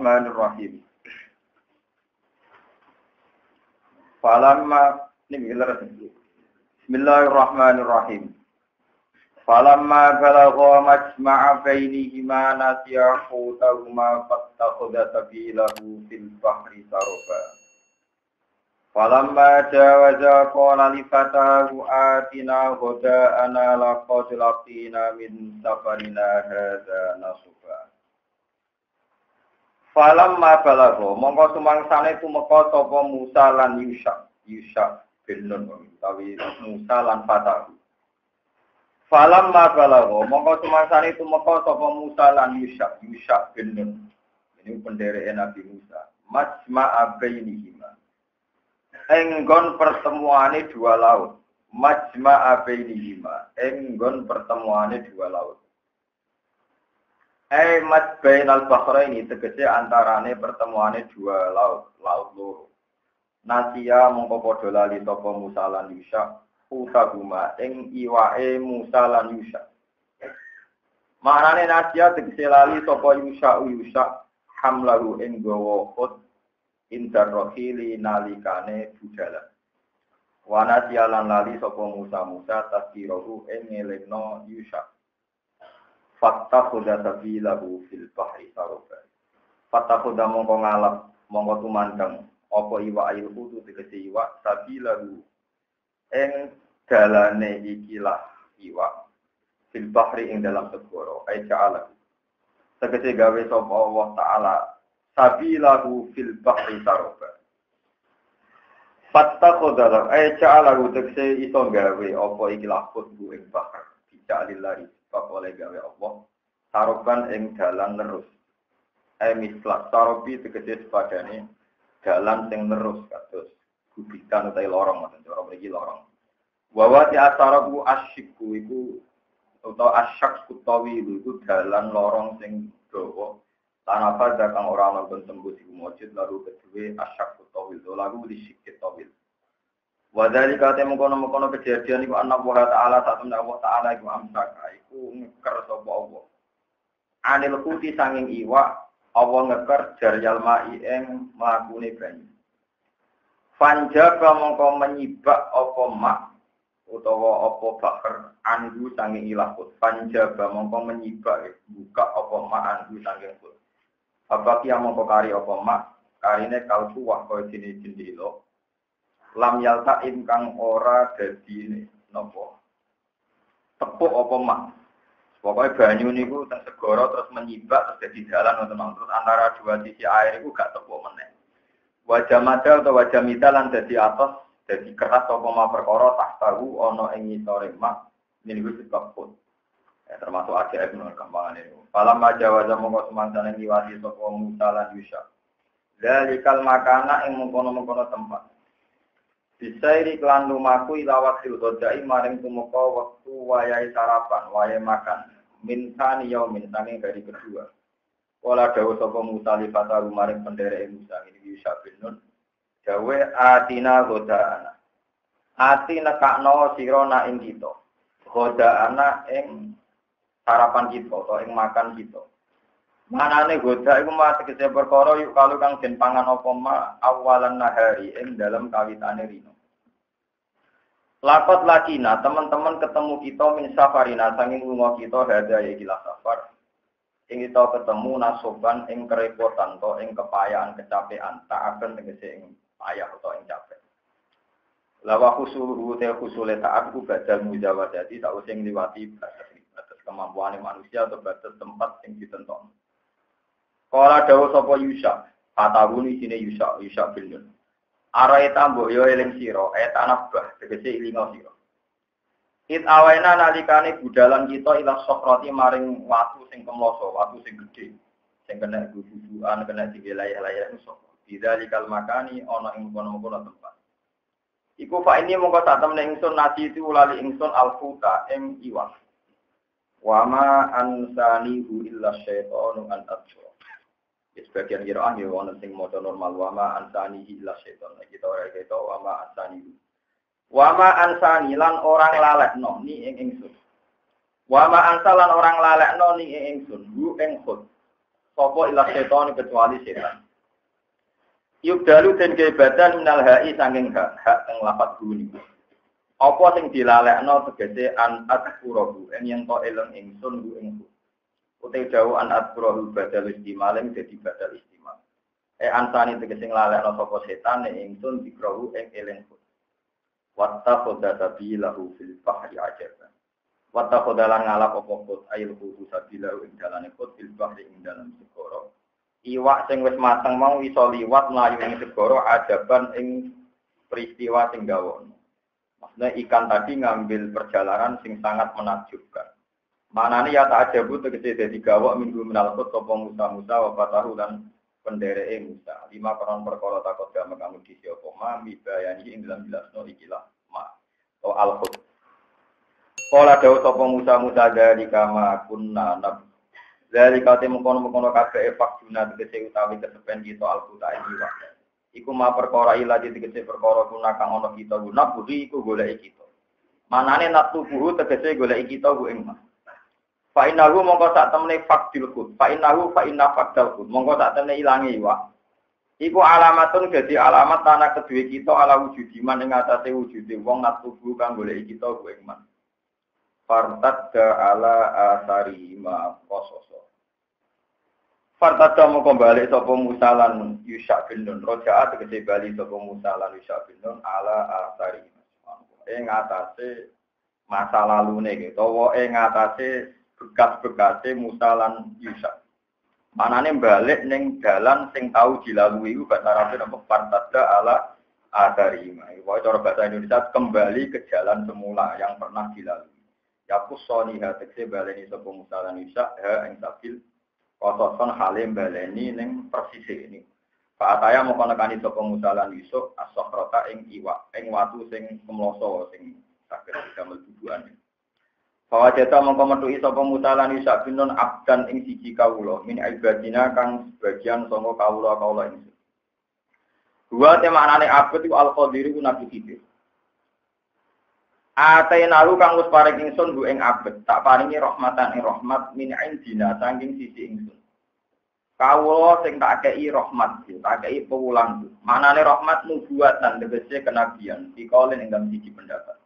Bismillahirrahmanirrahim. Falamma Bismillahirrahmanirrahim. Falamma balagha majma'a bainihima nasiya hutahuma fattakhadha sabilahu fil bahri saraba. Falamma jawaza qala li fatahu atina ghada'ana laqad laqina min safarina hadza nasuba. Falamma balagha mongko sumangsane tumeka sapa Musa lan Yusha bin Nun utawi Musa lan fatahu. Falamma balagha mongko sumangsane tumeka sapa Musa lan Yusha bin Nun. Ini pendereke Nabi Musa. Majma'a bainihima. Enggon pertemuane dua laut. Majma'a bainihima. Enggon pertemuane dua laut. Mat bainal bahraini tegese antarane pertemuane dua laut loro. Nasia mongko padha lali sapa Musa lan Yusha utaguma ing iwake Musa lan Yusha. Maknane nasia tegese lali sapa Yusha hamlahu ing gawa khut indar rohili nalikane budalan. Wa nasia lan lali sapa Musa tasdirohu ing ngelingno Yusha. Fattakhudha sabilahu fil bahri saraba. Fattakhudha mongko ngalap mongko tumandang apa iwak ayu kudu tegese iwak sabilahu ing dalane ikilah iwak fil bahri ing dalam segara ai ja'ala. Tegese gawe sapa Allah taala sabilahu fil bahri saraba. Fattakhudha ai ja'ala tegese iso gawe apa ikilah kudu ing bahar dijalillahi oleh gawe Allah saroban ing dalan terus mislah sarobi tegese sepadane dalan sing terus kados gubitan utawa lorong ngoten cara mriki lorong wa ti asarabu asyiku iku utawa asyak utawi iku dalan lorong sing dawa tanapa kang ora ana tembus iku mujud lalu kedue asyak utawi lalu disikit tawil. Wadhalika temukono kejadian iku ana Allah taala satemene Allah taala iku amsaka iku ngeker sapa Allah. Anil kuti sanging iwak Allah ngeker jaryal mai ing mlakune banyu. Panjaba mongko menyibak apa mak utawa apa bahar anhu sanging ilahut. Panjaba mongko menyibak buka apa mak anhu sanging kut. Apa ki mongko kari apa mak karine kalbu wa koyo jendilo. Lam yalta kang ora dadi napa tepuk apa mak pokoke banyu niku teng segara terus menyibak terus dadi dalan wonten terus antara dua sisi air iku gak tepuk meneh wajah madal atau wajah mitalan dadi atos dadi keras apa mak perkara tahtahu ana ing ngisore mak niku sebab pun termasuk ajaib menurut kembangan itu falam majawaza mongko semangsane liwati sapa Musa lan Yusha dalikal makana ing mengkono-mengkono tempat Bisairi klan lumaku ilawat silgodai maring tumeka waktu wayai sarapan, wayai makan. Mintani yaumin sanging dari kedua. Wala dawa sapa Musa lifataru maring pendereke Musa ini Yusha bin Nun. Dawe atina goda'ana. Ati nekakno sira na ing kita. Goda'ana ing sarapan kita atau ing makan kita. Manane goda iku mah tegese perkara yuk kalu kang den pangan apa ma awalan nahari ing dalam kawitane rino. Lakot lakina teman-teman ketemu kita min safarina sanging lunga kita hada ya ikilah safar. Ing kita ketemu nasoban ing kerepotan to ing kepayaan kecapean tak akan tegese ing payah atau ing capek. Lawa khusulu te khusule taat ku badal mujawazati tak using liwati batas kemampuan manusia atau batas tempat sing ditentokno. Kala dawuh sapa Yusha, patawuni sine Yusha bin Nun. Araita mbok yo eling sira, tanabah tegese ilinga sira. It awaina nalikane budalan kita ila sokrati maring watu sing kemloso, watu sing gedhe, sing kena gugukan, kena digelayah-layah iso. Bidzalikal makani ana ing kono-kono tempat. Iku fa ini mongko sak temne ingsun nasi itu lali ingsun alfuta ing iwak. Wa ma ansanihu illa syaitanu an atsu. Sebagian kira ya wonten sing maca normal wa ma ansanihi illa syaitan. Kita ora kita wa ma ansanihi. Wa ma ansani lan orang lalekno ni ing ingsun. Wa ma ansalan orang lalekno ni ing ingsun, hu ing khut. sapa ila setan kecuali setan. Yubdalu den kebadan minal ha'i sanging hak teng lafat guni. Apa sing dilalekno tegese an atqurahu yen to eleng ingsun ku ing utai jauh an atqurahu badal istimal dadi badal istimal. Ansani tegese nglalekno sapa setan ing ingsun dikrahu ing eleng. Watta khoda sabilahu fil bahri ajaban. Watta khodalan ngalap apa kot ail kudu sabilahu ing dalane kot fil bahri ing dalam segara. Iwak sing wis mateng mau iso liwat mlayu ing segara ajaban ing peristiwa sing gawono. Maksudnya ikan tadi ngambil perjalanan sing sangat menakjubkan. Manane ya ta'ajabu tegese dadi gawok minggu menalkut sapa Musa wa fatahu lan pendereke Musa. 5 peron perkara takut gak kamu di sapa ma mibayani ing dalam jelasno ikilah ma. O al-khud. Kala dawuh sapa Musa dari kama kunna nab. Dari kate mengkono-mengkono kabeh efak guna tegese utawi kesepen kita al-quta iki wae. Iku ma perkara ilaji tegese perkara kuna kang ana kita guna budi iku goleki kita. Manane natubuhu tegese goleki kita ku ing ma. Fa innahu mongko sak temene fakdil khud. Fa innahu fa inna fakdal khud. Mongko sak temene ilange iwak. Iku alamatun dadi alamat tanah kedue kita ala wujudiman ing atase wujude wong natubuhu kang goleki kita ku ing ma. Fartadda ala asari ma qasos. Fartada mongko balik sapa Musa lan Yusha bin Nun. Rojaat tegese bali sapa Musa lan Yusha bin Nun ala asari. Ing atase masa lalune iki utawa ing atase bekas-bekase Musa lan Yusha. Manane balik ning dalan sing tau dilalui iku bahasa Arab apa fartada ala asari. Iku cara bahasa Indonesia kembali ke jalan semula yang pernah dilalui. Ya kusoni tegese baleni sapa Musa lan Yusha ha ing sabil kotoson halim baleni ning persisih ini. Pak Ataya mau nekani sapa Musa lan Yusuf as-sakhrata ing iwak, ing watu sing kemloso sing saged damel dudukan. Bahwa jeta mongko metuki sapa Musa lan Yusuf binun abdan ing siji kawula, min ibadina kang sebagian sanga kawula ing. Dua temanane abad iku al-qadir iku nabi Khidir. Atainahu kang wis parek ingsun bu ing abet tak paringi rahmatan ing rahmat min indina saking sisi ingsun. Kawula sing tak kei rahmat, tak kei pewulang. Manane rahmat nubuatan tegese kenabian, dikaulin ing dalam siji pendapat.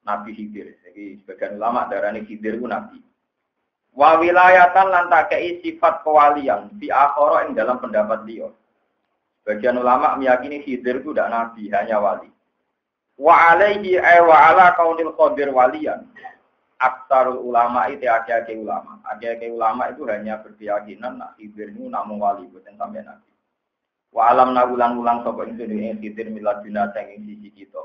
Nabi Khidir, iki sebagian ulama darani Khidir ku nabi. Wa wilayatan lan tak kei sifat kewalian di akhara ing dalam pendapat liya. Sebagian ulama meyakini Khidir ku ndak nabi, hanya wali. Wa alaihi wa ala kaunil qadir waliyan. Aksarul ulama itu akeh-akeh ulama. Akeh-akeh ulama itu hanya berkeyakinan nak Khidir itu namung wali boten sampai nabi. Wa alam ulang-ulang sapa ingsun ing Khidir miladuna saking sisi kita.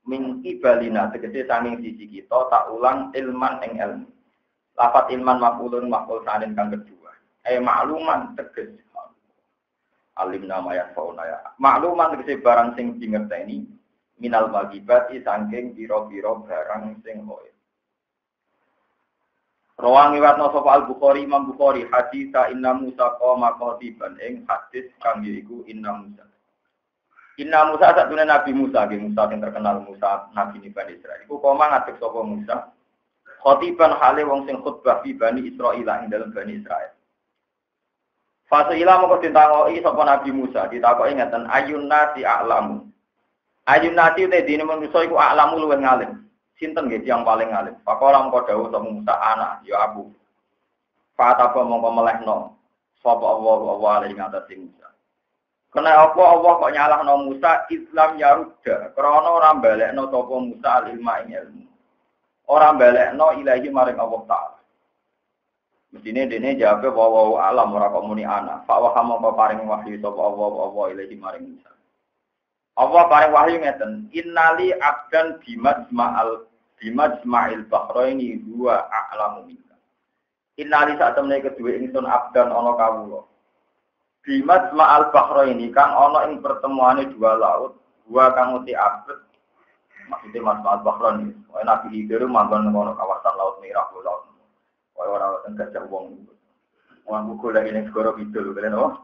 Min ibalina tegese saking sisi kita tak ulang ilman ing ilmu. Lafat ilman maf'ulun maf'ul sanin kang kedua. Makluman tegese alim nama ya fauna ya. Makluman tegese barang sing dingerteni minal magibati saking biro-biro barang sing hoye. Rawangi watno sapa Al-Bukhari Imam Bukhari hadis inna Musa qoma qatiban ing hadis kang iku inna Musa. Inna Musa satune Nabi Musa, Musa sing terkenal Musa Nabi Bani Israil. Iku koma ngadeg sapa Musa. Qatiban hale wong sing khutbah fi Bani Israil ing dalem Bani Israil. Fase ila moko ditangoki sapa Nabi Musa, ditakoki ngeten ayun nasi a'lamu. Ayun nasi te dene manusa iku a'lamu luwih ngalim. Sinten nggih yang paling alim? Pakola mengko dawuh sapa Musa anak ya Abu. Fatapa mongko melehno sapa Allah alaihi ngatasi Musa. Kena apa Allah kok nyalahno Musa Islam ya rudha. Krana ora balekno sapa Musa al-ilma ing ilmu. Ora balekno ilahi maring Allah Taala. Mestine dene jawabe wa alam ora kok muni anak. Fa wa mongko paring wahyu sapa Allah ilahi maring Musa. Allah paring wahyu ngeten, innali abdan bimajma'il bahraini huwa a'lamu minka. Innali sak temene kedue ingsun abdan ana kawula. Bimajma'al bahraini kang ana ing pertemuane dua laut, dua kang uti abet. Maksudnya majma'al bahraini, wae Nabi Khidir manggon ana kawasan laut Merah laut. Wae ora wonten gajah wong. Wong buku lagi ning segara kidul kalian oh.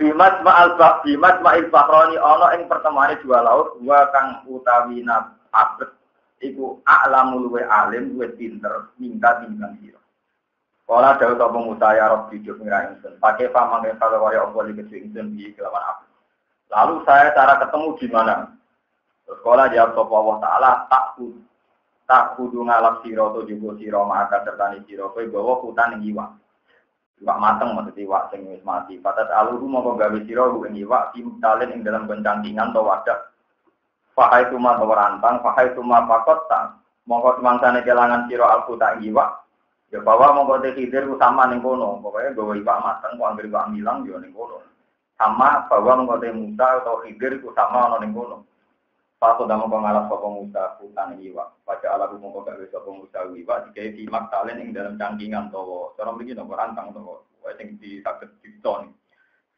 Bimajma'il bahrani ana ing pertemuane dua laut, dua kang utawi abet iku a'lamul wa alim wa pinter mingkat sira. Kala dawuh sapa Musa ya Rabbi juk ngira ingsun. Pakai pamangke kalau kaya apa iki ingsun iki kelawan aku. Lalu saya cara ketemu di mana? Terus kala jawab sapa Allah Taala tak kudu ngalap sira to juga sira maka sertani sira kowe gawa hutan ing iwak. Iwak mateng maksud iwak sing wis mati. Patat aluru mongko gawe sira ing iwak timtalen ing dalam bencangkingan to wadah. Fahai tuma to rantang, fahai tuma pakot ta. Mongko semangsane kelangan sira alku tak iwak. Ya bahwa mongko te hidir ku sama ning kono, pokoke gawe iwak mateng kok anggere iwak milang yo ning kono. Sama bahwa mongko te Musa atau hidir ku sama ana ning kono. Pato damo ngalap sapa Musa hutan iwak. Pada ala mongko gawe sapa Musa iwak digawe dimak talen ing dalam cangkingan tawa. Cara mriki napa rantang tawa. Wae sing di saged dicon.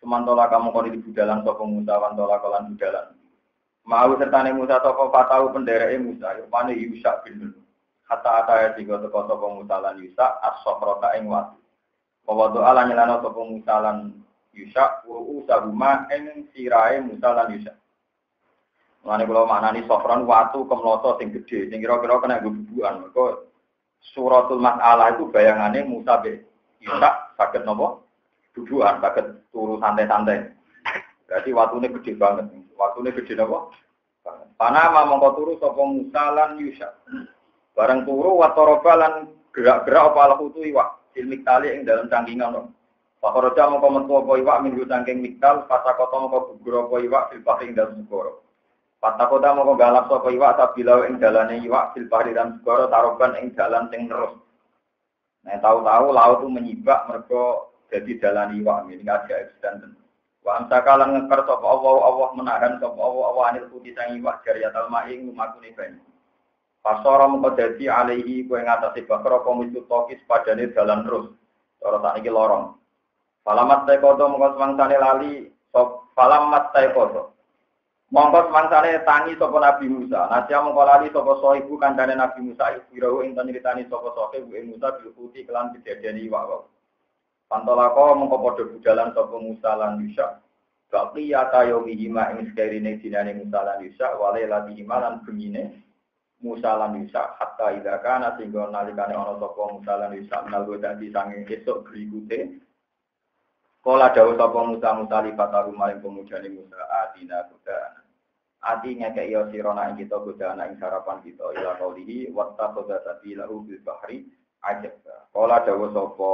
Semantola kamu kok di budalan sapa Musa wantola kolan budalan. Mau sertane Musa sapa patau pendereke Musa, rupane Yusa bin Nun. Kata ataya tiga teko sapa Musa lan Yusa as-sofrota ing watu. Bahwa doa lan nyelana sapa Musa lan Yusa wa usahuma ing sirahe Musa lan Yusa. Mulane kula maknani sofron watu kemloso sing gedhe sing kira-kira kena bubukan. Mergo suratul mas'alah itu bayangane Musa be Yusa saged napa? Bubukan saged turu santai-santai. Berarti watune gedhe banget. Watune gedhe napa? Panama mongko turu sapa Musa lan Yusa. Barang turu watoroba lan gerak-gerak apa alhutu iwak ilmik tali ing dalam cangkingan no. Pakoroja mongko metu apa iwak minggu cangking miktal patakota mongko gugur apa iwak fil bahri ing dalam segoro. Patakota mongko galap apa iwak tabilau ing dalane iwak fil bahri dan segoro taroban ing dalan sing terus. Nah tahu-tahu laut itu menyibak mergo jadi dalan iwak ini aja eksisten. Wa amsakalan ngeker sapa Allah menahan sapa Allah anil putih sang iwak jariyatal ma'ing lumakune banyu. Pasara mengko dadi alaihi kowe ngatasi bakar apa mitu tokis padane dalan terus. Cara sakniki lorong. Falamat taikodo mengko semangsane lali falamat taikodo. Mongko semangsane tangi sapa Nabi Musa. Nasya mengko lali sapa soibu kancane Nabi Musa ibiro ing nyritani sapa sohe bu Musa diluputi kelan kejadian iwak. Pantolako mengko padha budalan sapa Musa lan Yusa. Baqiyata yawmihima ing sekarine dinane Musa lan Yusa wale latihima lan bengine Musa lan Yusa hatta idza kana singgo nalikane ana sapa Musa lan Yusa nalgo dadi sanging esuk berikute kala dawuh sapa Musa lipataru maring pemujane Musa adina kuda ati ngekek yo sirona ing kita kuda ana ing sarapan kita ila qaulihi wattaqadha sabilahu bil bahri ajab kala dawuh sapa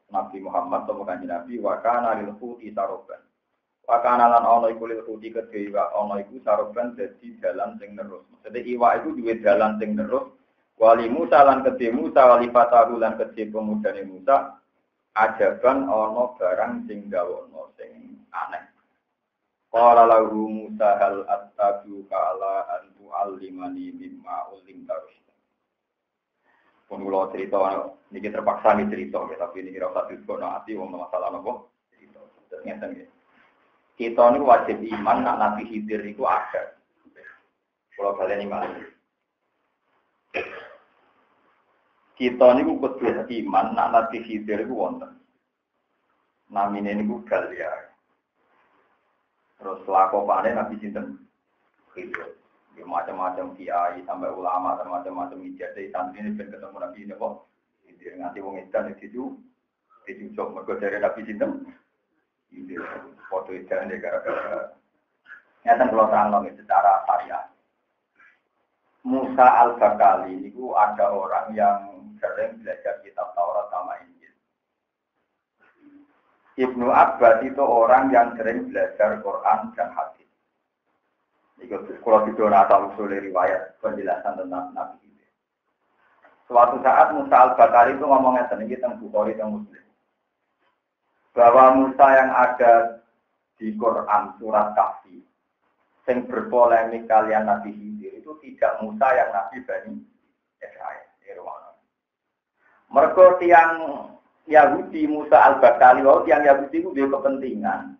Nabi Muhammad sapa kanjeng Nabi wa kana lil khuti saroban Wakana lan ana iku lil kudi kedhe iwak ana iku saroban dadi dalan sing terus. Maksudnya iwak iku duwe dalan sing terus. Wali Musa lan kedhe Musa wali fatahu lan kedhe pemudane Musa ajaban ana barang sing gawono sing aneh. Qala lahu Musa hal attabu kala antu alimani mimma ulim tarus. Pun kula cerita niki terpaksa cerita tapi niki ora usah dikono ati wong masalah napa cerita. Ternyata nggih. Kita ini wajib iman nak Nabi Khidir itu ada. Kalau kalian iman. Kita ini kudu iman nak Nabi Khidir itu wonten. Namine niku Galia. Terus lakopane Nabi sinten? Khidir. Macam-macam kiai sampai ulama macam-macam ijazah santri ini ben ketemu Nabi napa? Khidir nganti wong edan itu dijujuk mergo dari Nabi sinten? Ini foto itu gara-gara nyata kalau terang secara syariah. Musa al-Bakali itu ada orang yang sering belajar kitab Taurat sama Injil. Ibnu Abbas itu orang yang sering belajar Quran dan hadis. Kalau itu asal usul riwayat penjelasan tentang Nabi itu. Suatu saat Musa al-Bakali itu ngomongnya tentang kita Bukhari dan Muslim. Bahwa Musa yang ada di Quran surat Kahfi yang berpolemik kalian Nabi Khidir itu tidak Musa yang Nabi Bani Israil. Mergo tiang Yahudi Musa al-Bakali tiang Yahudi itu dia kepentingan.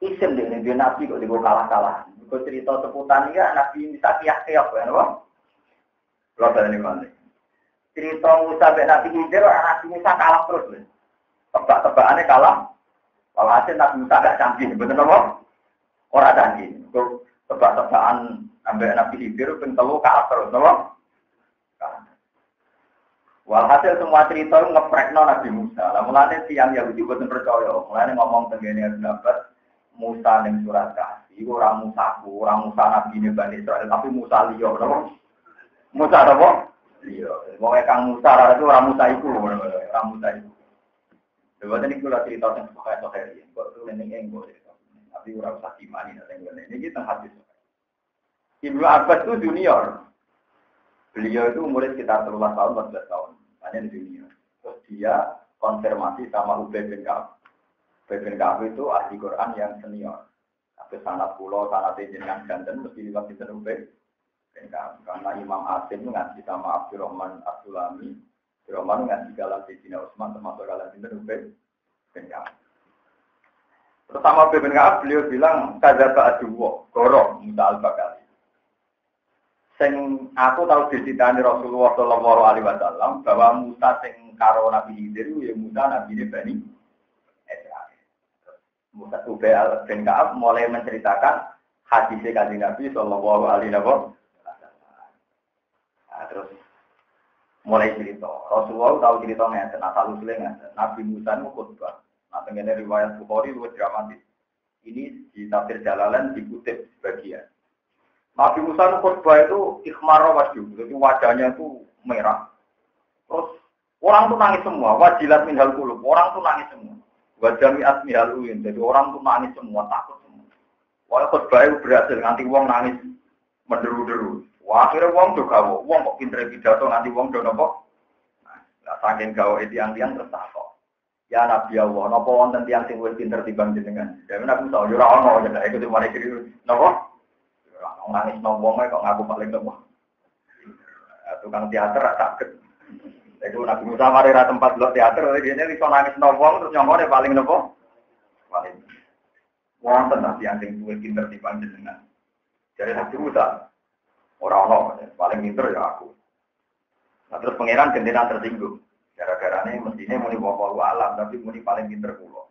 Isim dia Nabi kok dia kalah-kalah. Mergo cerita seputar ya Nabi bisa kiyak-kiyak kan wong. Lha bali mana? Cerita Musa ben Nabi Khidir Nabi Musa kalah terus. Tebak-tebakannya kalah. Kalau hasil Nabi Musa gak canggih, betul apa? Orang canggih. Untuk tebak-tebakan ambil Nabi Khidir, pun telu kalah terus, apa? Walhasil semua cerita itu ngeprekno Nabi Musa. Lah mulane tiyang Yahudi boten percaya. Mulane ngomong tengene pendapat Musa ning surat Kahfi ora Musaku, ora Musa Nabi ne Bani Israil, tapi Musa liya, napa? Musa apa? Liya. Wong kang Musa itu ora Musa iku, ora Musa iku. Dewa niku kula cerita teng Bukhari, kok tulen ning engko. Tapi ora usah dimani nek ngene. Niki teng hadis. Ibnu Abbas itu junior. Beliau itu umurnya sekitar 13 tahun, 14 tahun. Hanya di dunia. Terus dia konfirmasi sama Ubay bin Ka'ab. Ubay bin Ka'ab itu ahli Quran yang senior. Tapi sanad pulau, sanad jenengan ganten, mesti liwat di Ubay bin Ka'ab. Karena Imam Asim ngaji sama Abdurrahman As-Sulami. Abdurrahman ngaji kalam Sayyidina Utsman, termasuk kalam Ubay bin Ka'ab. Terus sama Ubay bin Ka'ab, beliau bilang, kadzaba aduwwa, goro, Musa al-Bakali. Sing aku tahu diceritani Rasulullah Shallallahu Alaihi Wasallam bahwa Musa sing karo Nabi Khidir ya Musa Nabi Bani Israil. Musa Ubay bin Ka'ab mulai menceritakan hadis Kanjeng Nabi Shallallahu Alaihi Wasallam. Terus mulai cerita. Rasulullah tahu cerita ngeten, asal usulnya ngeten. Nabi Musa itu khutbah. Nah, tengene riwayat Bukhari luwih dramatis. Ini di tafsir Jalalain dikutip sebagian. Nabi Musa khutbah itu ikhmar wajhu, jadi wajahnya itu merah. Terus orang tuh nangis semua, wajilat minhal qulub, orang tuh nangis semua. Wajami'at minhal uyun, jadi orang tuh nangis semua, takut semua. Wah khutbah itu berhasil, nanti wong nangis menderu-deru. Wah akhirnya wong do gawe, wong kok pinter pidato nanti wong do nopo. Nah, saking gawe tiang-tiang terus takok. Ya Nabi Allah, napa wonten tiyang sing luwih pinter timbang jenengan? Dewe Nabi Musa ora ono, jadi iku mari kiri napa? Nangis nombongnya kok ngaku paling lemah. Tukang teater sakit. Itu Nabi Musa mari ra tempat lo teater, dia ini bisa nangis nombong terus nyongone paling lemah. Paling. Wonten nanti yang duwe pinter timbang jenengan. Jadi Nabi Musa ora ono, paling pinter ya aku. Nah, terus pangeran gendenan tersinggung. Gara-garane mestine muni wallahu alam, tapi muni paling pinter kula.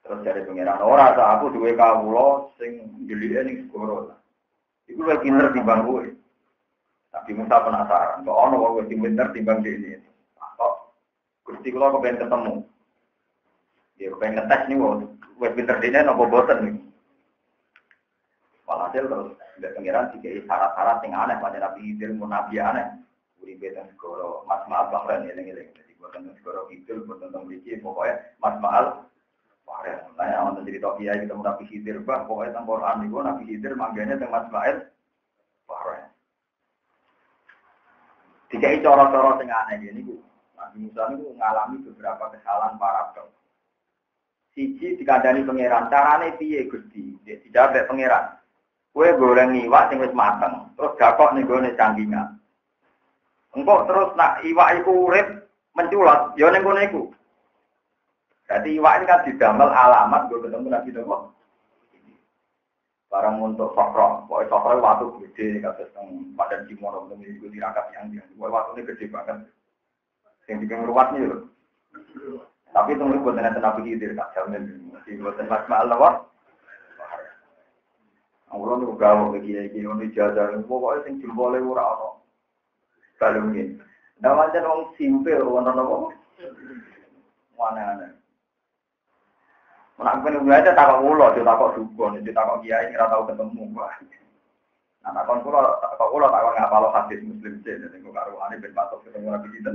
Terus dari pangeran ora sak aku duwe kawula sing ndelike ning segoro. Iku luwih pinter timbang kowe. Tapi Musa penasaran, kok ono wong sing pinter timbang dene. Kok Gusti kula kepen ketemu. Dia kepen ngetes nih wong wis pinter dene napa boten nih. Walhasil terus dari pangeran dikai syarat-syarat sing aneh pada Nabi Khidir mun nabi aneh. Uripe teng segoro Mas Ma'al Bahrain eling-eling. Dadi boten segoro Khidir boten teng mriki pokoke Mas Ma'al Bahrain. Nah, ana cerita kiai ketemu Nabi Khidir, bah pokoke teng Quran niku Nabi Khidir manggane teng Mas Ma'al Bahrain. Dikai cara-cara sing aneh niku. Nabi Musa niku ngalami beberapa kesalahan parabel. Siji dikandani pangeran, carane piye Gusti? Dijawab pangeran. Kowe goreng iwak sing wis mateng, terus gakok ning gone cangkingan. Engko terus nak iwak iku urip menculot, ya ning kono iku. Jadi iwak ini kan didamel alamat gue ketemu Nabi Muhammad. Barang untuk sokro, pokoknya sokro waktu gede, kata tentang Padan Timur, untuk mengikuti tirakat yang waktu ini gede banget. Yang bikin ruwat nih loh. Tapi itu buat Nabi Khidir, tak jamin. Masih buat Mas Ma'al Allah itu gawe begini, ini jajar, pokoknya yang jempolnya ora-ora. Kalau ini, nah macam orang simpel, orang apa? Mana-mana. Nak pengen aja takok ulo, dia takok dukun, dia takok kiai, nggak tahu ketemu. Nah, takon ulo, takon nggak kalau hadis Muslim sih, jadi gue karuan ben patok ketemu Nabi Khidir.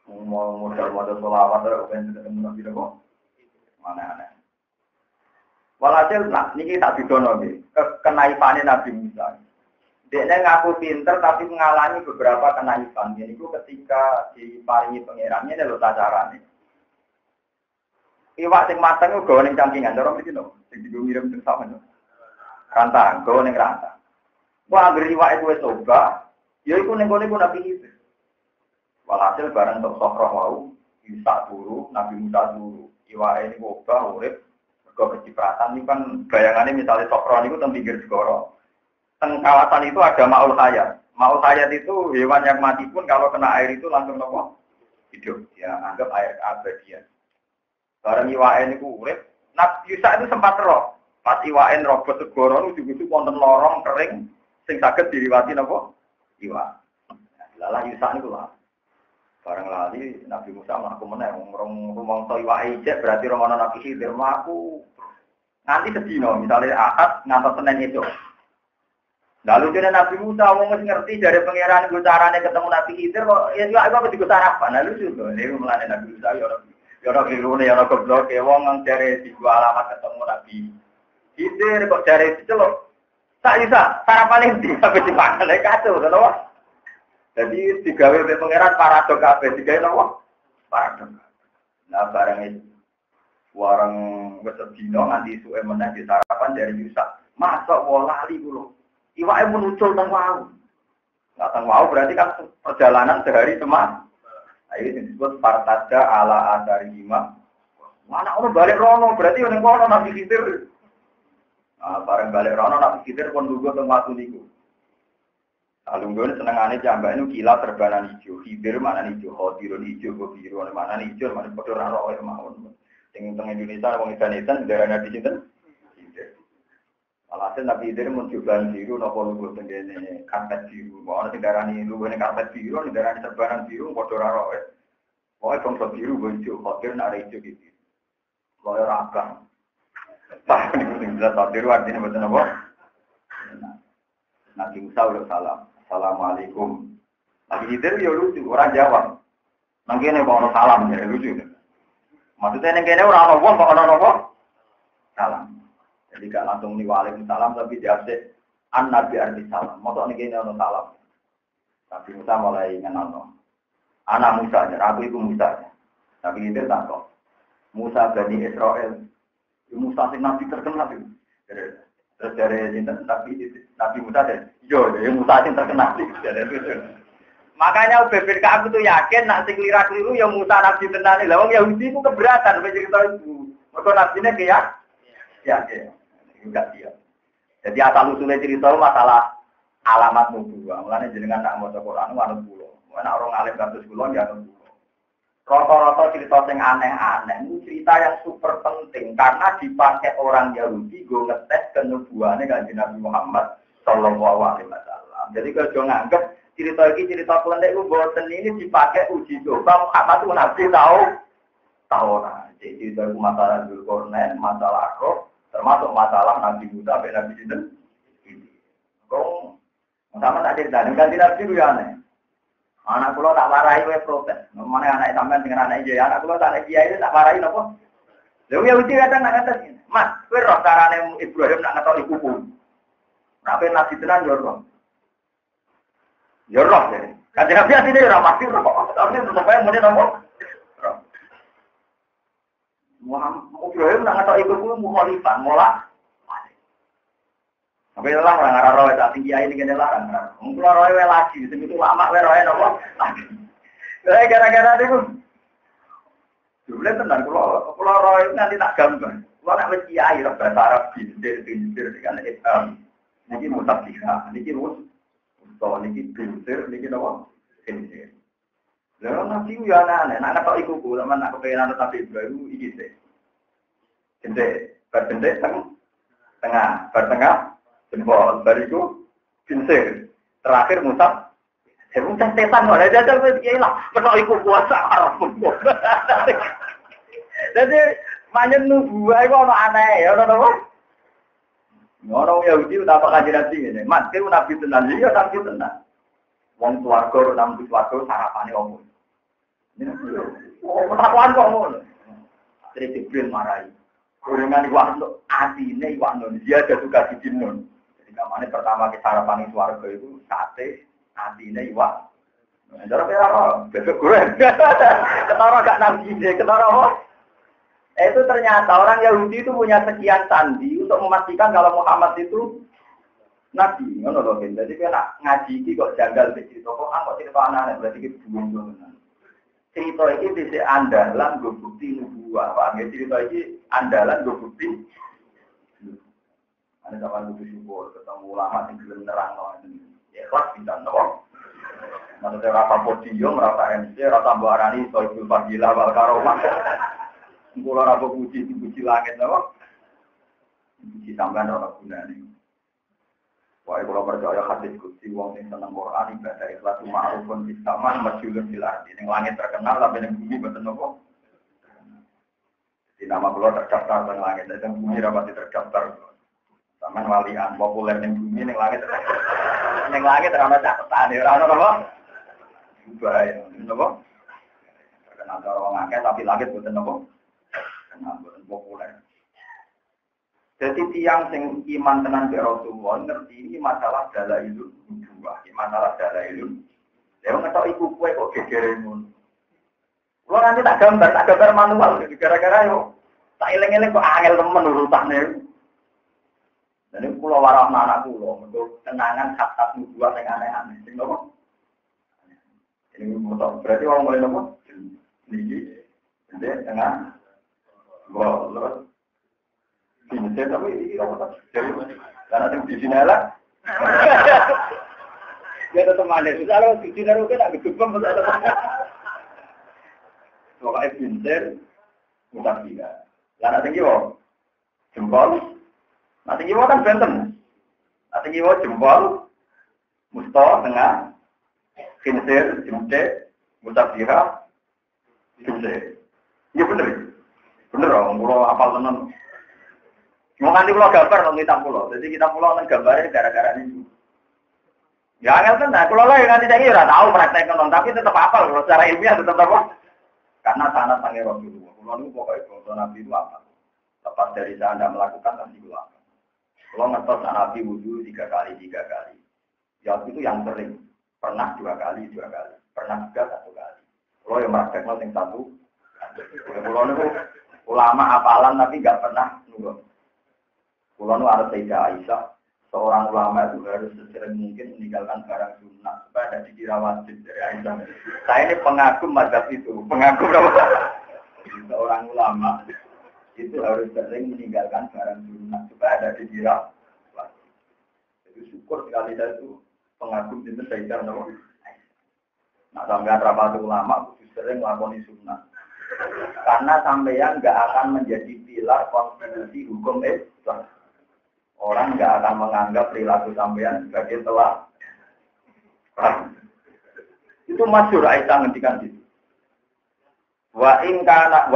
Mau modal selawat, ben ketemu Nabi Khidir. Mana-mana. Walhasil, nah, ini tak bidono nih, kenaifan Nabi Musa. Dia ngaku pinter tapi mengalami beberapa kenaifan. Jadi itu ketika diparingi pangerannya, ini loh tacarannya. Iwak sing mateng uga ning cangkingan, dorong iki lho, sing digo mirip sing sama lho. Rantang, go ning rantang. Wah, anggere iwak itu wis coba, ya iku ning kene ku Nabi Khidir. Walhasil bareng tok Sofroh wau, bisa turu, Nabi Musa turu. Iwak ini obah urip mergo kecipratan iki kan bayangane misalnya Sofroh niku teng pinggir segara. Teng kawasan itu ada Ma'ul Hayat. Ma'ul Hayat itu hewan yang mati pun kalau kena air itu langsung nopo? Hidup. Ya, anggap air abadian. Barang iwaen niku urip, Nabi Musa itu sempat roh. Pas iwaen robot segoro ujug-ujug wonten lorong kering sing saged diliwati napa? Iwak. Lalah Yusa niku lah. Bareng lali Nabi Musa mlaku meneh wong rumangsa iwake ijek berarti romono Nabi Khidir mlaku. Nanti sedina misalnya Ahad ngantos Senin itu. Lalu dia Nabi Musa wong wis ngerti dari pangeran gue carane ketemu Nabi Khidir kok ya apa digo sarapan. Lalu juga niku melane Nabi Musa ya ora klirune ya ora goblok wong nang jare digo alamat ketemu Nabi Khidir kok jare diceluk. Tak bisa sarapan iki sampe dipangan kacau lho. Jadi digawe oleh pangeran paradok kabeh digawe napa? Paradok. Nah barang itu warang wis dino nganti suwe meneh di sarapan dari Yusa. Masuk lali kula. Iwake muncul teng wau. Nah teng wau berarti kan perjalanan sehari teman. Nah ini disebut partada ala adarihima. Mana ono balik rono berarti ning kono Nabi Khidir. Ah bareng balik rono Nabi Khidir pun lugu teng watu niku. Alunggon senengane jambak itu kilat terbanan hijau, hibir mana hijau, khotirun hijau, biru mana hijau, mana bodoh raro mawon. Sing teng Indonesia wong edan-edan darane di sinten? Hibir. Alhasil Nabi Khidir mun jubahan biru napa lugu tengene karpet biru. Ana sing darani lugune karpet biru, sing darani terbanan biru bodoh raro. Pokoke bangsa biru hijau, khotir nek hijau iki. Kaya rakah. Pak niku sing jelas biru artine mboten apa? Nabi Musa udah salam. Assalamualaikum. Nabi Khidir ya lucu, orang jawab. Nang kene kok ono salam ya lucu. Maksudnya nang kene ora ono wong kok ono apa? Salam. Jadi gak langsung ni waalaikumsalam tapi jawab an nabi arti salam. Mosok nang kene ono salam. Nabi Musa mulai ngenalno. Anak Musa, aku iku Musa. Nabi Khidir takok. Musa Bani Israel. Musa sing nabi terkenal itu. Terus dari Nabi Musa ya Musa yang terkenal. Makanya UBBK aku tuh yakin nak sing keliru ya Musa Nabi tenan. Lah wong Yahudi itu keberatan cerita itu. Mergo nabine ya. Enggak dia. Jadi asal usulnya cerita masalah alamat nubuwah. Mulane jenengan nak maca Quran manut kula. Ana orang alim kados kula ya anut kula. Rata-rata cerita sing aneh-aneh, ini cerita yang super penting karena dipakai orang Yahudi go ngetes kenubuahannya Kanjeng Nabi Muhammad sallallahu alaihi wasallam. Jadi kalau nganggep cerita kelendek ku boten ini dipakai uji coba Muhammad itu nabi tahu ora. Jadi itu masalah Dzulqarnain, masalah roh, termasuk masalah Nabi Musa ben Nabi sinten. Kok sama tak cerita dengan Nabi itu aneh. Anak kula tak warai kowe protes. Nomane anak sampean dengan anak iki, anak kula tak kiai tak warai napa? Lha ya uji kadang nak ngates. Mas, kowe roh carane Ibrahim nak ngetoki kuku. Nek nabi tenan yo roh. Yo roh ya. Kan Nabi asline ora pasti roh. Tapi sampeyan muni napa? Roh. Muhammad Ibrahim nak ngetoki kuku mukhalifan, mola. Tapi lah orang arah roh tak tinggi ini kena larang. Mungkin roh lagi, segitu lama roh nopo lagi. Gara-gara itu, dulu tenang. Kalau roh nanti tak gambar. Kalau nak berkiai roh bahasa Arab bintir dengan Islam. Niki mutabika, niki rus, niki bintir, niki nopo bintir. Lalu nanti ya anak, nak tahu ikut gula, nak kepengen tapi baru ini sih. Bintir, berbintir tengah, bertengah. Jempol, bariku, pinsir. Terakhir Musa. Musa setan kok. Ada jajal ya lah. Benar ikut puasa Arab pun. Jadi manyen nubuah itu ono aneh ya, ono apa? Ono Yahudi udah apa Kanjeng Nabi ngene. Mas, kowe nabi tenan, iya nabi tenan. Wong swarga nang swarga sarapane opo. Oh, takwan kok ngono. Jadi Jibril marahi. Kurengan iwak atine iwak non dia ada suka dijinun. Kamane pertama ke sarapan di swarga itu sate, atine iwak. Cara kira bebek goreng. Ketara gak nabi deh, ketara apa? Itu ternyata orang Yahudi itu punya sekian sandi untuk memastikan kalau Muhammad itu nabi. Ngono lho, jadi kena ngaji iki kok janggal cerita kok cerita anak berarti iki buang-buangan. Cerita iki dhisik andalan go bukti nubuwah. Pak, cerita iki andalan go bukti ada zaman butuh syukur, ketemu ulama yang belum nerang ya kelas bisa, no? Maksudnya rata podium, rata MC, rata barani, soal fadilah, wal karomah. Kalau rata puji langit, no? Puji sampean orang guna nih. Pokoknya kalau percaya hadis Qudsi, wong sing seneng Quran ibadah ikhlas ma'rufun fis sama masyhurun fil ardi. Ning langit terkenal tapi ning bumi boten napa. Di nama kula terdaftar ning langit, ning bumi rapati terdaftar. Sampeyan walian populer ning bumi ning langit. Ning langit ora ana catetane, ora ana apa? Bahaya, napa? Terkenal orang akeh tapi langit boten napa. Kenal boten populer. Jadi tiang sing iman tenan be Rasulullah ngerti ini masalah dalailun nubuwah, masalah dalailun. Lha ngetok iku kowe kok gegere ngono. Kulo nanti tak gambar manual gara-gara yo tak eling-eling kok angel temen urutane. Dan ini kulo warah anak kulo untuk kenangan hak nubuwah sing aneh-aneh. Sing nopo? Ini motor berarti wong mulai nopo? Niki. Ndek tengah. Wah, ini tapi ini apa jadi karena di sini lah dia tetap ada kalau di sini kan agak gebam betul soalnya pinter mudah tidak karena tinggi wo jempol nanti tinggi wo kan benten nanti tinggi wo jempol musto tengah pinter jempol mudah tidak pinter iya bener om kalau apal tenan. Mau nganti pulau gambar nang kitab pulau. Jadi kitab pulau nang gambarnya gara-gara ini. Ya angel tenan. Pulau lah nanti saya ora tahu praktek nang tapi tetap hafal kalau secara ilmiah tetap apa? Karena sanad sange Rasulullah. Pulau niku pokoke bangsa Nabi itu apa? Lepas dari saya Anda melakukan nanti pulau apa? Pulau ngetos Nabi wudu 3 kali. Ya itu yang sering. Pernah 2 kali. Pernah juga 1 kali. Pulau yang praktekno sing 1. Pulau niku ulama apalan tapi enggak pernah nurut. Kalau ada Sayyidah Aisyah, seorang ulama itu harus sesering mungkin meninggalkan barang sunnah supaya ada dikira wajib dari Aisyah. Saya ini pengagum mazhab itu, pengagum apa? Seorang ulama itu harus sering meninggalkan barang sunnah supaya ada dikira wajib. Jadi syukur sekali saya itu pengagum itu Sayyidah Aisyah. Nah sampean rapat ulama itu sering melakukan sunnah. Karena sampean nggak akan menjadi pilar konstitusi hukum Islam. Orang nggak akan menganggap perilaku sampean sebagai telah. Itu masyhur Aisyah ngendikan gitu. Wa in kana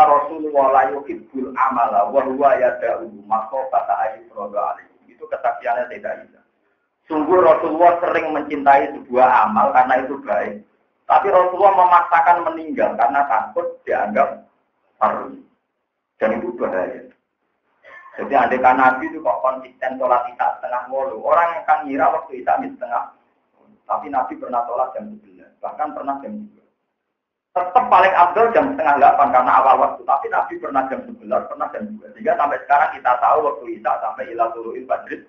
Rasulullah la yuhibbul amala wa huwa yad'u makhofata ayyurada alaihi. Itu kesaksiannya Sayyidah Aisyah. Sungguh Rasulullah sering mencintai sebuah amal karena itu baik. Tapi Rasulullah memaksakan meninggal karena takut dianggap harus. Dan itu bahaya. Jadi andekan Nabi itu kok konsisten sholat isya setengah 8. Orang yang kan ngira waktu isya setengah. Tapi Nabi pernah sholat jam 11. Bahkan pernah jam 2. Tetap paling abdul jam setengah 8 karena awal waktu. Tapi Nabi pernah jam 11, pernah jam 2. Sehingga sampai sekarang kita tahu waktu isya sampai ila tulu'il badrit.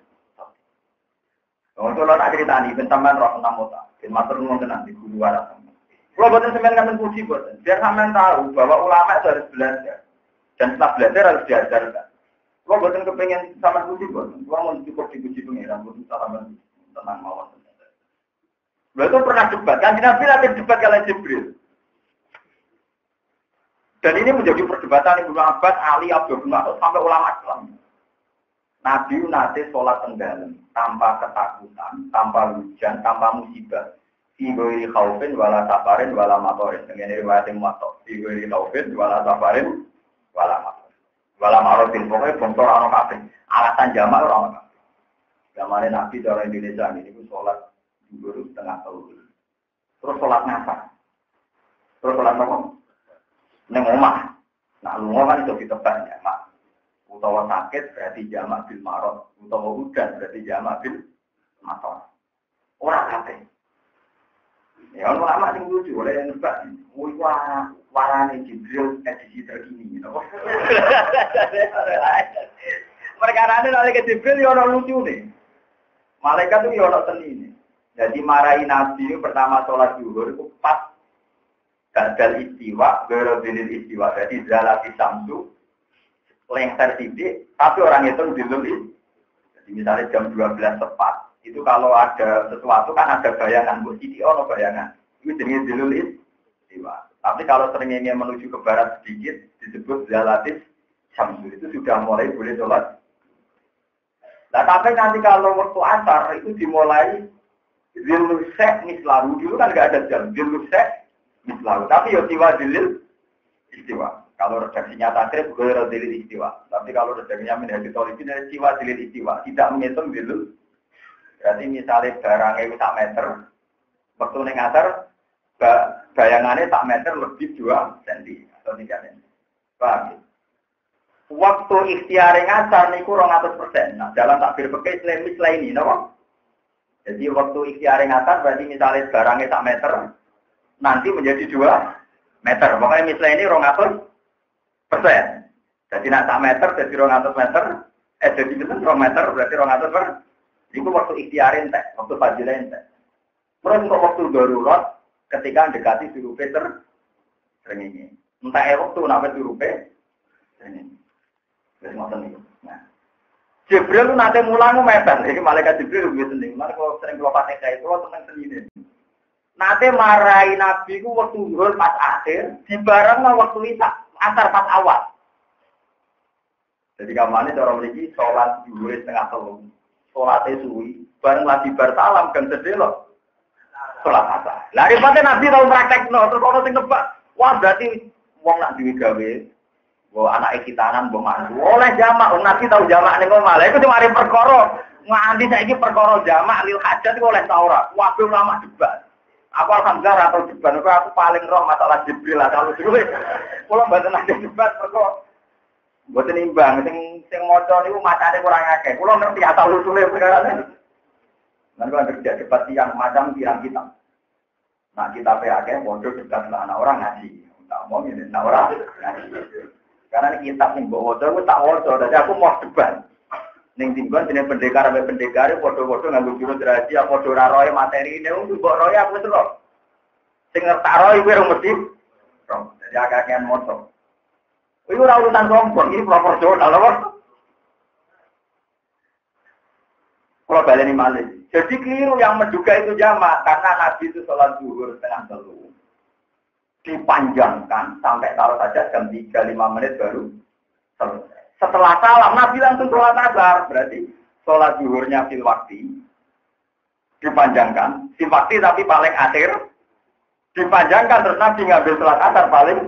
Kalau tak cerita nih, bentaman roh tentang mota. Matur nuwun tenan di guru waras. Kalau boten sampean kan puji boten. Biar sampean tahu bahwa ulama itu harus belajar. Dan setelah belajar harus diajarkan. Kalau boten kepengen sama puji boten. Kalau mau cukup dipuji pengiran boten sama tenang mawon. Itu pernah debat. Kan Nabi latih debat kalian Jibril. Dan ini menjadi perdebatan Ibnu Abbas, Ali, Abdul Mas'ud sampai ulama Islam. Nabi nanti sholat tenggelam tanpa ketakutan, tanpa hujan, tanpa musibah. Iboi khaufin wala safarin wala matorin. Dengan riwayat yang matok. Iboi khaufin wala safarin wala matorin. Wala marotin. Pokoknya bongkor orang kafir. Alasan jamaah orang kafir. Zamannya Nabi dari Indonesia ini itu sholat dulu setengah tahun. Terus sholat ngapa? Terus sholat apa? Neng omah. Nah, omah kan itu ditebaknya, mak. Utawa sakit berarti jamak bil marot, utawa udan berarti jamak bil maton. Orang kate. Ya ono lama sing lucu oleh yang nebak. Wah, warane Jibril edisi terkini. Mereka ada oleh Jibril yo ono lucu nih. Malaikat tuh yo ono seni nih. Jadi marahi Nabi pertama sholat zuhur itu pas gagal istiwa, berodilil istiwa. Jadi zalati samsu lengser sidik, tapi orang itu dilulus. Jadi misalnya jam 12 tepat, itu kalau ada sesuatu kan ada bayangan, bu sidik ono bayangan. Itu jenis dilulus istiwa. Tapi kalau seringnya menuju ke barat sedikit, disebut zalatis samsu. Itu sudah mulai boleh sholat. Nah, tapi nanti kalau waktu asar itu dimulai zilusek mislalu. Dulu kan nggak ada jam. Zilusek mislalu. Tapi ya siwa zilil istiwa. Kalau redaksinya takrib, gue zilil istiwa. Tapi kalau redaksinya menjadi tolibin, siwa zilil istiwa. Tidak menghitung zilul. Berarti misalnya barangnya itu 1 meter. Waktu ini asar, bayangannya 1 meter lebih 2 cm atau 3 cm. Paham ya? Waktu ikhtiar ngasar niku 200%. Nah, dalam takbir pakai mislah ini, no? Jadi waktu ikhtiar ngasar berarti misalnya barangnya 1 meter, nanti menjadi 2 meter. Makanya mislah ini 200%. Jadi nak 1 meter jadi 200 meter, jadi 2 meter berarti 200%. Itu waktu ikhtiar entek, waktu fadilah entek. Terus untuk waktu darurat ketika mendekati suruh Peter sering ini. Entah waktu namanya suruh Peter ini. Nah, Jibril lu nanti mulang medan, jadi malaikat Jibril lebih seneng. Mana kalau sering keluar pakai kayak itu, tentang seni. Nanti marahi Nabi ku waktu zuhur pas akhir, di barang waktu isak asar pas awal. Jadi kamane cara mriki salat zuhur setengah 3, salate suwi, bareng lagi bar salam kan sedelok. Salat asar. Lah ribate Nabi tau praktekno, terus ono sing nebak, wah berarti wong nak duwe gawe bahwa anak ikitanan mantu oleh jamak, Nabi tahu jamak ning omah. Lha iku cuma ari perkara nganti saiki perkara jamak lil hajat iku oleh Taurat. Wae ulama debat. Aku alhamdulillah atau debat aku paling roh masalah Jibril lah kalau dulu. Kula mboten ada debat perkara mboten imbang sing maca niku macane kurang akeh. Kula ngerti asal usule perkara. Lan kula kerja debat yang macam pirang kitab. Nah, kitab akeh bodoh debat lah anak orang ngaji. Tak mau ngene anak orang ngaji. Karena ini kitab nih bawa wajar, aku tak wajar. Jadi aku mau debat. Neng tinggal jenis pendekar, foto-foto nggak jurus rahasia, foto raroy materi ini, untuk bawa roy aku selok. Singkat taroy gue mesti. Jadi agak-agak motor. Itu urutan sombong, ini proporsional, loh. Kalau balik ini malih. Jadi keliru yang menduga itu jamak, karena Nabi itu sholat zuhur setengah 3. Dipanjangkan sampai taruh saja jam 3-5 menit baru selesai. Setelah salam Nabi langsung sholat asar, berarti sholat zuhurnya fil waktu dipanjangkan, fil waktu tapi paling akhir dipanjangkan, terus Nabi ngambil sholat asar paling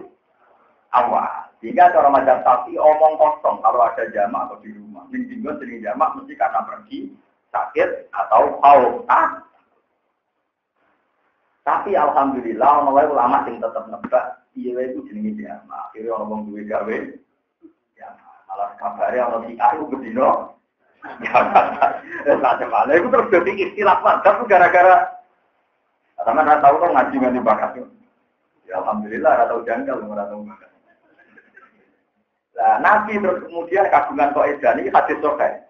awal. Sehingga cara mazhab Syafi'i omong kosong kalau ada jamak atau di rumah. Minggu sering jamak mesti karena pergi sakit atau haus. Tapi alhamdulillah ono ulama sing tetep nebak piye itu jenenge jamak. Akhire ono wong duwe gawe. Ya, malah kabare ono si aku bedino. Ya, malah itu terus dadi istilah madzhab gara-gara karena ora tau kok ngaji nganti bakat. Ya alhamdulillah ora tau janggal ora tau bakat. Lah Nabi terus kemudian kagungan kok edan iki hadis sahih.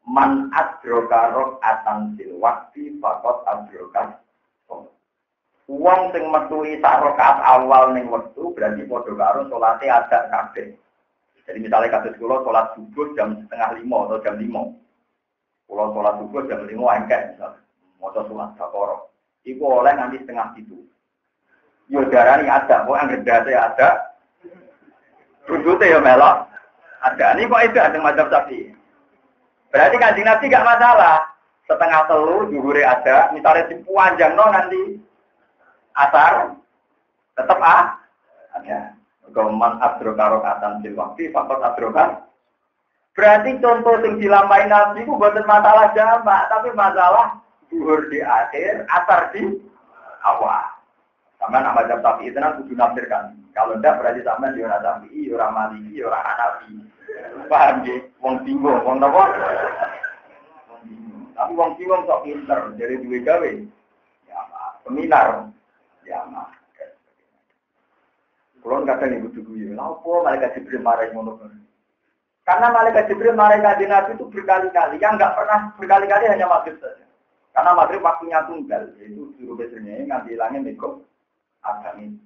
Man adroka raqatan fil waqti faqat adroka. Uang sing metuhi sak rakaat awal ning wektu berarti padha karo salate adak kabeh. Jadi misalnya kados kula salat subuh jam 4:30 atau jam 5. Kula salat subuh jam 5 engkek misalnya. Maca salat sakoro. Iku oleh nganti 6:30. Yo darani adak, kok anggere date adak. Rundute yo melok. Ada ini kok itu ada mazhab Syafi'i. Berarti Kanjeng Nabi gak masalah. 2:30 zuhure ada, misalnya dipanjangno nanti asar tetap ada. Goman adroka rokatan fil waktu fakot adroka. Berarti contoh yang dilampahi Nabi itu bukan masalah jamak, tapi masalah zuhur di akhir, asar di awal. Sama nama jam Syafi'i itu nanti kudu nafsirkan. Kalau tidak berarti sama di orang Syafi'i, orang Maliki, orang Hanafi. Paham ya? Wong bingung, wong apa? Tapi wong bingung sok pinter dari dua gawe. Ya, seminar. Ya, mah. Kulon kadang ibu tuh ya. Kenapa malaikat Jibril marah ngono? Karena malaikat Jibril marah Kanjeng Nabi itu berkali-kali. Yang enggak pernah berkali-kali hanya maghrib saja. Karena maghrib waktunya tunggal, yaitu suruh biasanya nganti hilangnya mikro agami.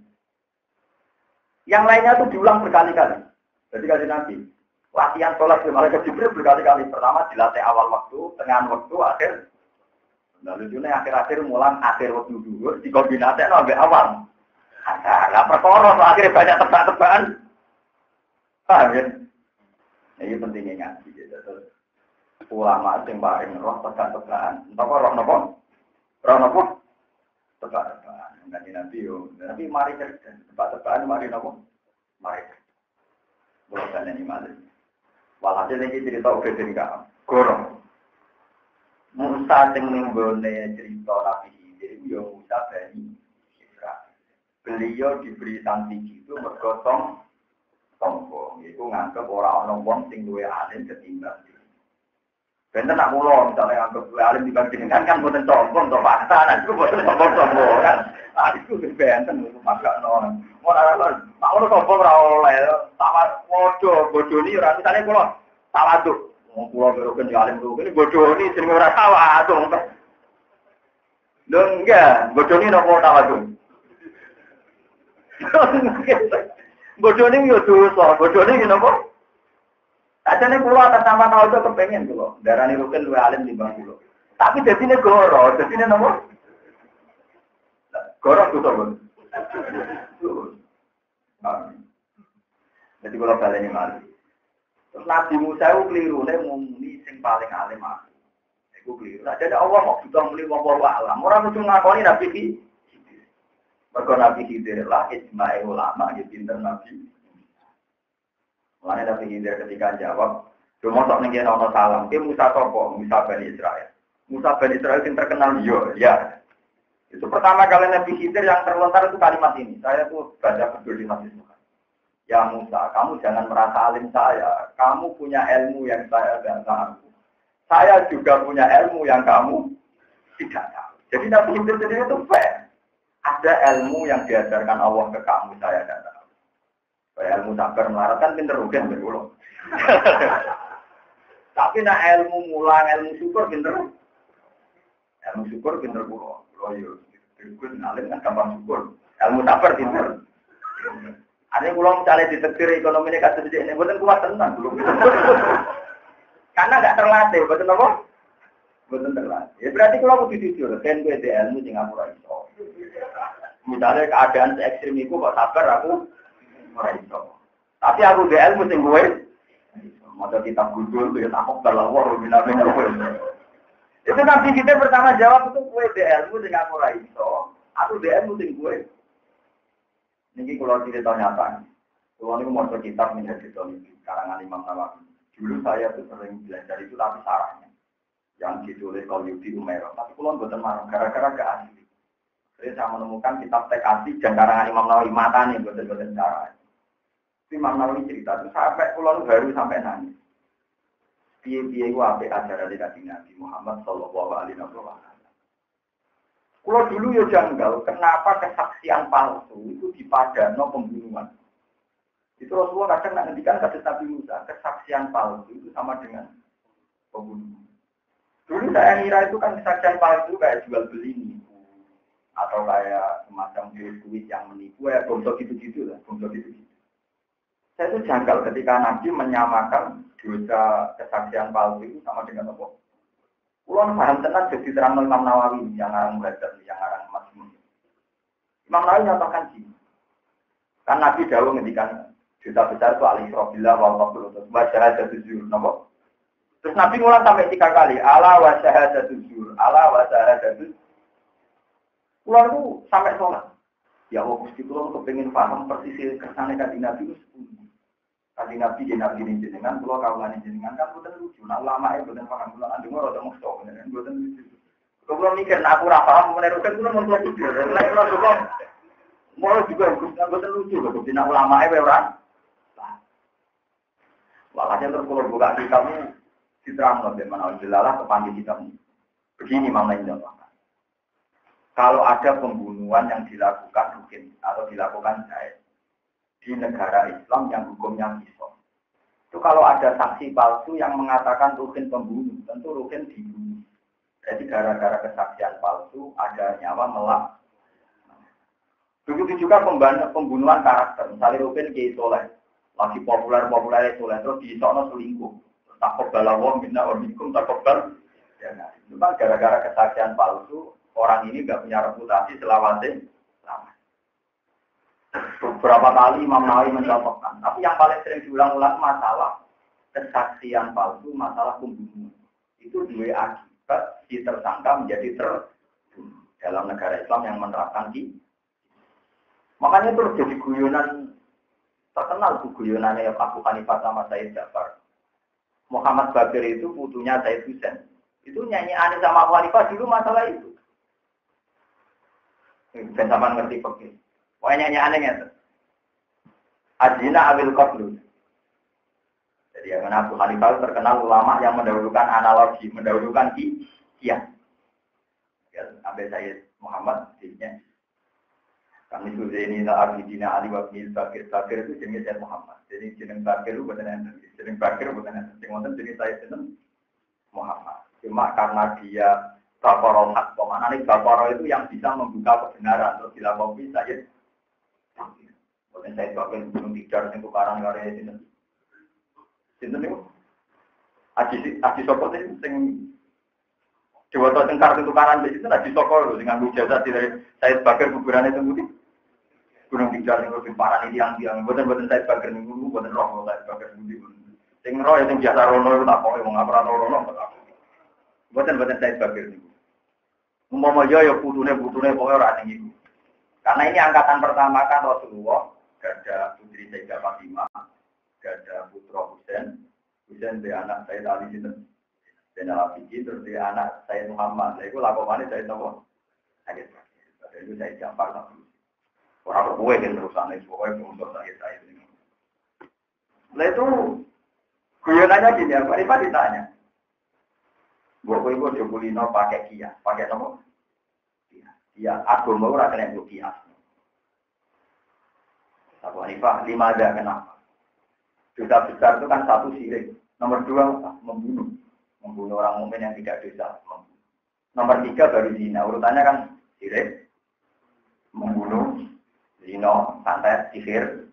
Yang lainnya itu diulang berkali-kali. Jadi Kanjeng Nabi latihan sholat di malaikat Jibril berkali-kali. Pertama dilatih awal waktu, tengah waktu, akhir. Lalu juga akhir-akhir mulang akhir waktu dulu dikombinasi sampai awal. Nah, perkara akhirnya banyak tebak-tebakan. Paham ya? Ini pentingnya ngaji gitu. ulama sing paling roh tegak-tegakan. Entah roh napa? Roh napa? Tegak-tegakan. Nanti yo. Tapi mari cerdas. Tegak-tegakan mari napa? Mari. Bukan ini mari. Walhasil ini cerita udah tinggal. Gorong. Musa sing ninggone cerita Nabi Khidir yo Musa Bani Israil. Beliau diberi sanksi itu bergotong sombong. Itu nganggep orang wong sing duwe alim ketimbang. Bener nak mulo misalnya nganggep duwe alim dibanding kan boten sombong to fakta nah itu boten sombong kan. Ah itu benten itu makakno. Mau sombong ora oleh. Tawar bodoni ora misale kula tawaduk. Wong kula beroken ya alim kene bodoni jenenge ora tawaduk. Lho enggak, bodoni napa tawaduk? Bodoni yo dosa, bodoni napa? Ajane kula atas nama tawaduk kepengen kula. Darani ruken luwe alim timbang kula. Tapi dadine goro, dadine napa? Goro dosa, Bos. Jadi kalau baleni malih. Terus Nabi Musa itu keliru, dia muni sing paling alim aku. Itu keliru. Nah, jadi Allah mau juga muni wong alam. Orang itu ngakoni Nabi Khidir. Mergo Nabi Khidir lah ijma'i ulama ya pinter Nabi. Mulane Nabi Khidir ketika jawab, cuma sok ning kene ana salam. Ki Musa sapa? Musa Bani Israil. Musa Bani Israil sing terkenal yo, ya. Itu pertama kali Nabi Khidir yang terlontar itu kalimat ini. Saya tuh baca betul di hadis. Ya Musa, kamu jangan merasa alim saya. Kamu punya ilmu yang saya tidak tahu. Saya juga punya ilmu yang kamu tidak tahu. Jadi Nabi Khidir sendiri itu fair. Ada ilmu yang diajarkan Allah ke kamu, saya tidak tahu. Kayak ilmu sabar melarat kan pinter rugen berulang. Tapi nak ilmu mulang, ilmu syukur pinter. Ilmu syukur pinter pulau. Pulau yo, berikut alim kan gampang syukur. Ilmu sabar pinter. Ada pulau misalnya ditetir ekonomi ini kasus ini, bukan kuat tenang belum. Karena nggak terlatih, betul apa? Betul terlatih. Ya berarti kalau aku jujur, kan gue di ilmu Singapura itu. Misalnya keadaan se-ekstrim itu kok sabar aku orang itu. Tapi aku di ilmu sing gue, mau kitab gudul, ya takut kalau wah binatang gue. Itu nanti kita pertama jawab itu gue di ilmu Singapura itu. Aku di ilmu sing gue. Ini kalau cerita nyata, kalau ini mau kitab menjadi teologi karangan Imam Nawawi. Dulu saya tuh sering belajar itu tapi sarahnya yang ditulis Qalyubi Umairah. Tapi kalau bukan marah, gara-gara gak asli. Saya menemukan kitab tekasi dan karangan Imam Nawawi mata nih buatan cara. Imam Nawawi cerita itu sampai pulau baru sampai nangis. Piye-piye gua apa ajaran dari Nabi Muhammad Sallallahu Alaihi Wasallam. Kalau dulu ya janggal, kenapa kesaksian palsu itu dipadano pembunuhan? Itu Rasulullah kadang nak ngendikan kasus Nabi Musa, kesaksian palsu itu sama dengan pembunuhan. Dulu saya ngira itu kan kesaksian palsu kayak jual beli nipu atau kayak semacam kuis yang menipu ya bongso gitu-gitu lah, bongso gitu-gitu. Saya itu janggal ketika Nabi menyamakan dosa kesaksian palsu itu sama dengan apa? Pulau paham tenang jadi terang Imam Nawawi yang arang belajar, yang arang Masmun. Imam Nawawi nyatakan gini, kan Nabi dahulu ngendikan juta besar itu al-Israfillah wal-Qabul wasyahada tujur, nopo. Terus Nabi ngulang sampai 3 kali, ala wasyahada tujur, ala wasyahada tujur. Pulau itu sampai sholat. Ya Allah, Gusti pulau kepengen paham persis kesannya kanjeng Nabi itu. Kanjeng Nabi ini jenengan, pulau kawalan jenengan kan bukan lucu. Nah lama ya bukan paham pulau anda mau ada musuh, bukan lucu. Kalau mikir, aku paham menerukan pulau mau lucu. Lain pulau juga, mau juga bukan lucu. Kalau tidak ulama ya orang. Makanya terus kalau buka di kamu diterang loh bagaimana Alhamdulillah kepanggil kita. Begini maknanya. Kalau ada pembunuhan yang dilakukan rukin atau dilakukan jahit di negara Islam yang hukumnya kisah. Itu kalau ada saksi palsu yang mengatakan rukin pembunuh, tentu rukin dibunuh. Jadi gara-gara kesaksian palsu ada nyawa melak. Begitu juga pembunuhan karakter. Misalnya rukin Kiai Soleh, lagi populer Soleh, terus di sono selingkuh. Takut balawong, minta ormikum, takut bal. Ya, nah, itu kan gara-gara kesaksian palsu, orang ini nggak punya reputasi selawase. Beberapa kali Imam Nawawi mencontohkan, tapi yang paling sering diulang-ulang masalah kesaksian palsu, masalah pembunuhan. itu dua akibat si tersangka menjadi terbunuh dalam negara Islam yang menerapkan di. Makanya terus jadi guyonan terkenal tuh guyonannya Abu Hanifah sama Said Ja'far. Muhammad Bakir itu putunya Said Husain. Itu nyanyian sama Abu Hanifah dulu masalah itu. Ben sampean ngerti fikih. Wae nyanyiane ngeten. Azina abil qatlu. Jadi yang Abu Hanifah terkenal ulama yang mendahulukan analogi, mendahulukan kias. Ya, sampai saya Muhammad disnya. Kami sudah ini Abidina Ali wa bin Bakir itu jenis saya Muhammad. Jadi jeneng Bakir itu bukan enten. Jeneng Bakir bukan enten. Sing wonten jenis saya jeneng Muhammad. Cuma karena dia Baqarah hak, pemanane Baqarah itu yang bisa membuka kebenaran terus dilampaui saya. Bukan saya Bakir gunung tidar sing tukaran karo sinten. Sinten niku? Aji sapa sing Dewa tengkar tukaran di situ Aji Soko sing nganggo jasa dari Said Bakir kuburane teng Budi. Gunung Tidar sing lebih parah ini yang boten Said Bakir niku boten roh Said Bakir Budi. Sing roh sing biasa rono iku tak kok wong ora rono kok. Boten Said Bakir niku. Umpama yo putune pokoke ora ning iku. Karena ini angkatan pertama kan Rasulullah, ada putri Sayyidah Fatimah, ada putra Husain dia anak Sayyid Ali sinten. Dan Al-Abidi terus dia anak Sayyid Muhammad. Saya itu lakukannya Sayyid Nabi. Saya itu Sayyid Ja'far. Orang berbuah yang terusan itu. Pokoknya pengusul Sayyid ini. Setelah itu, guyonannya gini, Pak Rifat ditanya. Bapak Ibu Jokulino pakai kias. Pakai apa? Kias. Agama orang kena itu kias. Pak Rifat, 5 ada kenapa? Dosa besar itu kan 1 syirik. Nomor 2, membunuh orang mukmin yang tidak dosa. Nomor 3 baru zina. Urutannya kan syirik, membunuh, zina, santet, sihir,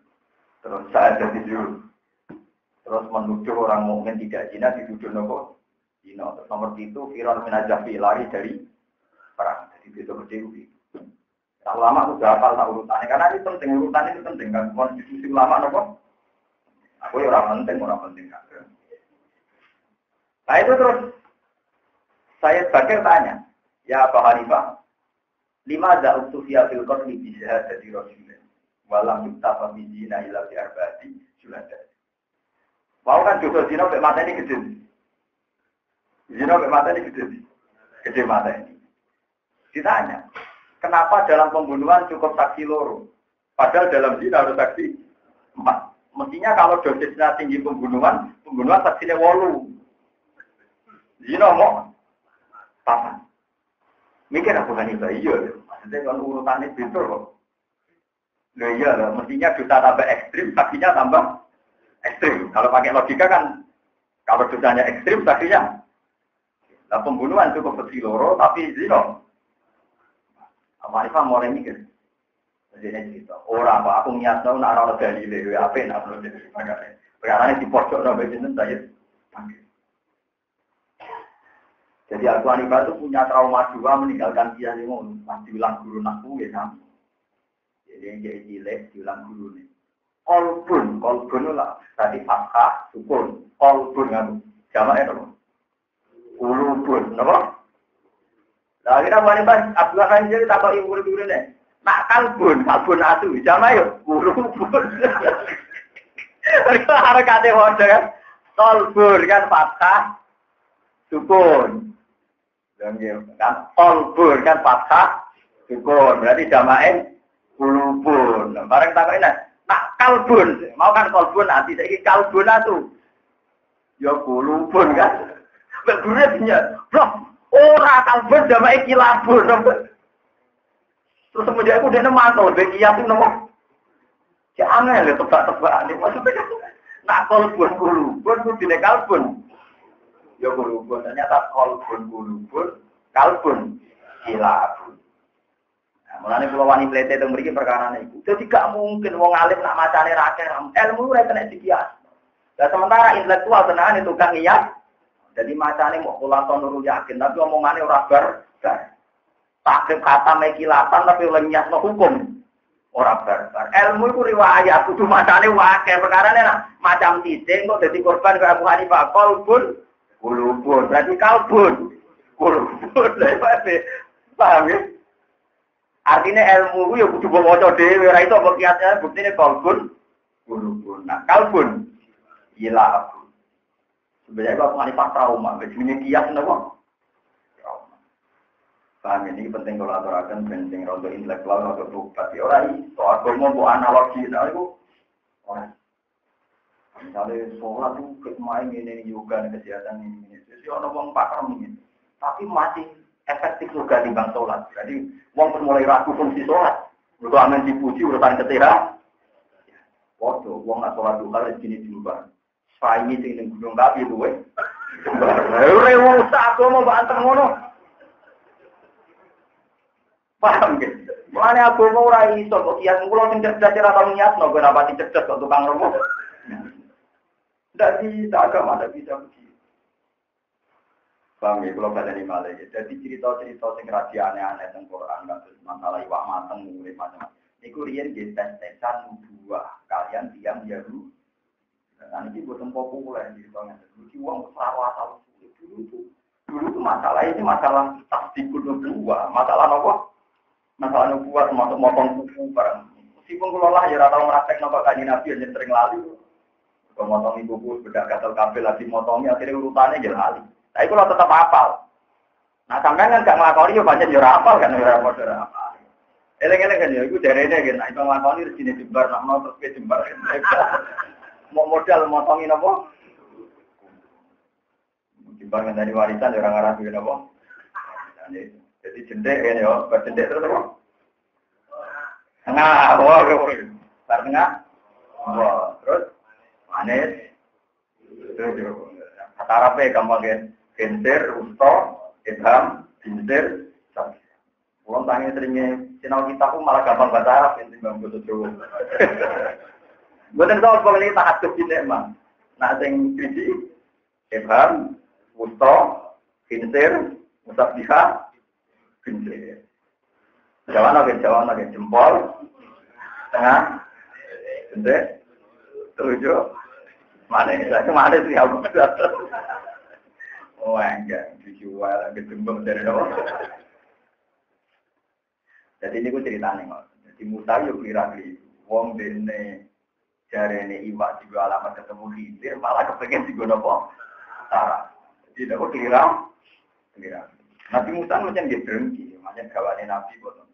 terus syahadat itu, terus menuduh orang mukmin tidak zina dituduh nopo zina. Terus nomor 7 Fir'aun min ajabi lari dari perang. Jadi besok gede. Tak ulama itu hafal tak urutannya karena ini penting, urutan itu penting kan. Konstitusi ulama nopo. Aku ya orang penting kan. Nah itu terus saya Bakir tanya, ya Abu Hanifah, 5 ada utufiya fil qatli bi syahadati rasulillah. Walam yuktafa bi zina ila bi arba'ati syuhada. Mau kan juga zina mek mata ini gede. Zina mek mata ini gede. Gede mata ini. Ditanya, kenapa dalam pembunuhan cukup saksi loro? Padahal dalam zina harus saksi 4. Mestinya kalau dosisnya tinggi pembunuhan saksinya 8. Zina mau papan. Mikir aku kan itu iya. Maksudnya kalau urutannya betul kok. Loh iya loh. Mestinya dosa tambah ekstrim, saksinya tambah ekstrim. Kalau pakai logika kan, kalau dosanya ekstrim, saksinya. Nah pembunuhan cukup kecil loro, tapi zina. Apa Ifah mau mikir? Jadi cerita. Orang apa? Aku niat tahu nak orang Galileo. Apa yang nak jadi perkara? Perkara ini di pojok sampai sini saya panggil. Jadi Abu Hanifah itu punya trauma 2 meninggalkan dia limon. Pas diulang guru nakku ya sama. Jadi yang jadi cilik diulang guru nih. Kolbun lah. Tadi fathah, sukun. Kolbun kan. Jamaah itu. Ulubun, apa? Nah kita Abu Hanifah, Abu Hanifah jadi tak tahu guru nih. Nak kalbun atu. Jamaah yuk. Ulubun. Harokatnya hoda kan. Kolbun kan fathah, sukun. Dan kan kolbun kan fathah sukun berarti jamain kulubun. Bareng takokin nak kalbun mau kan kolbun nanti saiki kalbun atu. Ya kulubun kan. Mek gurenya, bro. Ora kalbun jamae kilabun. Terus semenjak aku dene mantul bek iya ku nopo. Ya angel tebak-tebakan. Maksudnya nak kolbun kulubun ku dine kalbun. Ya kulubun, ternyata kulubun, kalbun, kilabun. Nah, mulanya kalau wani plete itu memiliki perkara itu. Jadi gak mungkin wong alim nak macane rakyat, ilmu mereka kena dikias. Dan sementara intelektual tenahan itu kan iya. Jadi macane mau pulang tahun dulu yakin, tapi omongannya orang bar. Takrib kata mekilatan, tapi oleh nyat no hukum. Orang bar. Ilmu itu riwayat, kudu macane wakil perkara ini macam tideng kok jadi korban ke Abu Hanifah, kolbun. Kulubun, berarti kalbun. Kulubun, paham ya? Artinya ilmu itu ya kudu mbok waca dhewe, ora iso mbok kiasane buktine kalbun. Kulubun. Nah, kalbun ilah. Sebenarnya kalau mengalami trauma, begini kias napa? Trauma. Paham ini penting kalau aturaken penting rondo intelektual rondo tobat. Ya ora iso agama mbok analogi ta iku. Ora. Misalnya sholat itu main ini yoga kesehatan ini. Jadi orang wong pakar ini, tapi masih efektif juga di bang sholat. Jadi wong mulai ragu fungsi sholat. Untuk aman dipuji urusan ketiga. Waduh, wong nggak sholat dulu di sini juga. Saya ini sing gunung tapi itu weh. Ora usah aku mau banteng ngono. Paham ge? Mulane aku mau ora iso kok kias kula sing cerdas ora tau niatno ben apa cerdas kok tukang romo. Ndak bisa agama ndak bisa begitu. Paham ya kalau badani malah ya. Jadi cerita-cerita sing rahasia aneh-aneh teng Quran kados masalah iwak mateng urip macam-macam. Niku riyen nggih tes-tesan buah kalian tiang Yahudi. Nah, ini buatan populer di tahun dulu. Uang asal dulu masalah ini masalah tasdikul nubuwah, masalah apa? Masalah nubuwah termasuk motong kuku barang. Meskipun kalau lah ya rata meraktek nopo kanjeng Nabi yang sering lali. Kalau motong kuku bedak gatel kabel lagi motongnya akhirnya urutannya jadi lali. Tapi kalau tetap hafal. Nah sampean kan gak ngelakoni ya banyak ya hafal kan ya hafal. Eleng-eleng kan ya, itu jarene kan. Nah itu ngelakoni rezeki jembar, nak mau terus jembar. Mau modal motongin apa? Timbangan dari warisan orang Arab itu apa? Jadi jendek kan ya, berjendek terus apa? Tengah, tengah, terus manis, kata Arabnya gampang kan? Genser, usto, idham, genser, sapi. Pulang tanya seringnya, sinau kita pun malah gampang bahasa Arab yang timbang bahasa Jawa. Bukan tahu kalau ini tak ada tidak mah. Nah, yang biji, ibham, usto, kinsir, musabbiha, kinsir. Jawan lagi jempol, tengah, kinsir, tujuh, mana sih aku? Oh enggak, dijual lagi jempol dari bawah. Jadi ini gue ceritanya nggak. Jadi Musa yuk kira-kira, wong dene. Jari ini iwak juga alamat ketemu hilir, malah kepengen juga nopo. Jadi aku kira. Nabi Musa macam dia berhenti, macam kawannya Nabi bosan.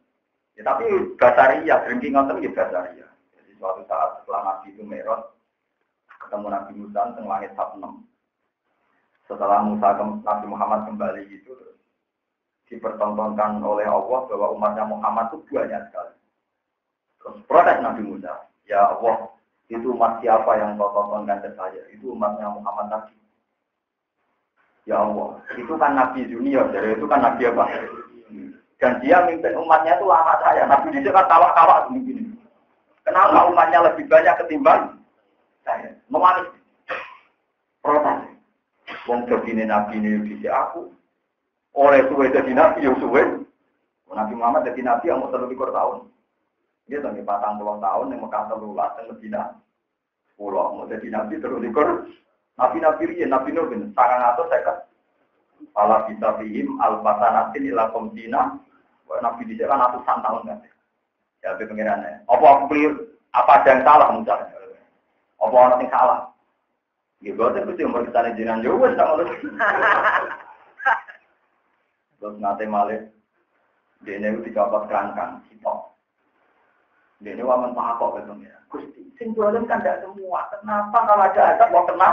Ya tapi basaria, berhenti ngotot dia basaria. Jadi suatu saat setelah Nabi itu merot, ketemu Nabi Musa teng langit 6. Setelah Nabi Muhammad kembali itu dipertontonkan oleh Allah bahwa umatnya Muhammad itu banyak sekali. Terus protes Nabi Musa, ya Allah. Itu umat siapa yang kau tontonkan ke saya? Itu umatnya Muhammad Nabi. Ya Allah, itu kan Nabi junior, jadi itu kan Nabi apa? Dan dia mimpin umatnya itu lama saya. Nabi dia kan kawak-kawak begini. Kenapa umatnya lebih banyak ketimbang saya? Memanis. Protes. Wong begini Nabi ini di aku. Oleh suwe jadi Nabi, ya suwe. Nabi Muhammad jadi Nabi yang mau 30 tahun. Dia sampai 40 tahun yang Mekah telulas dan Medina 10 mau jadi Nabi terus likur. Nabi-nabi riyen Nabi Nuh ben 950. Ala bisa fihim al-fasanatin ila qomdina. Nabi dhisik kan ratusan tahun kan. Ya be pengirannya. Apa aku keliru? Apa ada yang salah misalnya? Apa ana sing salah? Ya boten kudu umur kitane jenengan yo wis tak ngono. Terus nate malih dene itu dicopot kerangkang sitok. Dene wamen Pak kok ketemu ya. Gusti, sing dolen kan ndak semua. Kenapa kalau ada azab kok kena?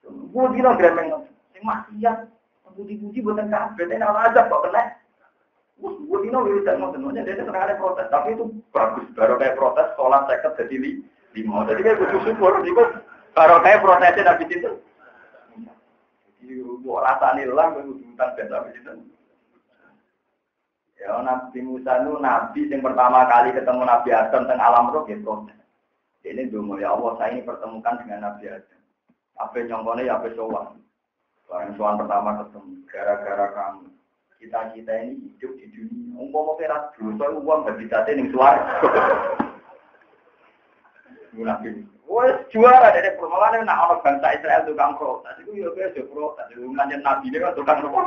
Budi lo gremeng sing maksiat, budi-budi boten kabeh nek ana azab kok kena. Budi lo wis ngoten aja dene senengane protes, tapi itu bagus. Baru kayak protes salat 50 jadi 5. Jadi kayak kudu syukur niku baru kayak protesnya habis itu. Jadi mbok rasane lah kudu utang ben habis itu. Ya Nabi Musa itu Nabi yang pertama kali ketemu Nabi Adam teng alam roh gitu. Ini dulu ya Allah saya ini pertemukan dengan Nabi Adam. Apa nyongkone ya apa sowan. Sowan pertama ketemu gara-gara kamu. Kita ini hidup di dunia. Umpama peras dosa uang bagi tate ning suar. Nabi Wes juara dari permulaan nak orang bangsa Israel tukang protes. Itu ya biasa protes. Hubungannya Nabi ini kan tukang apa?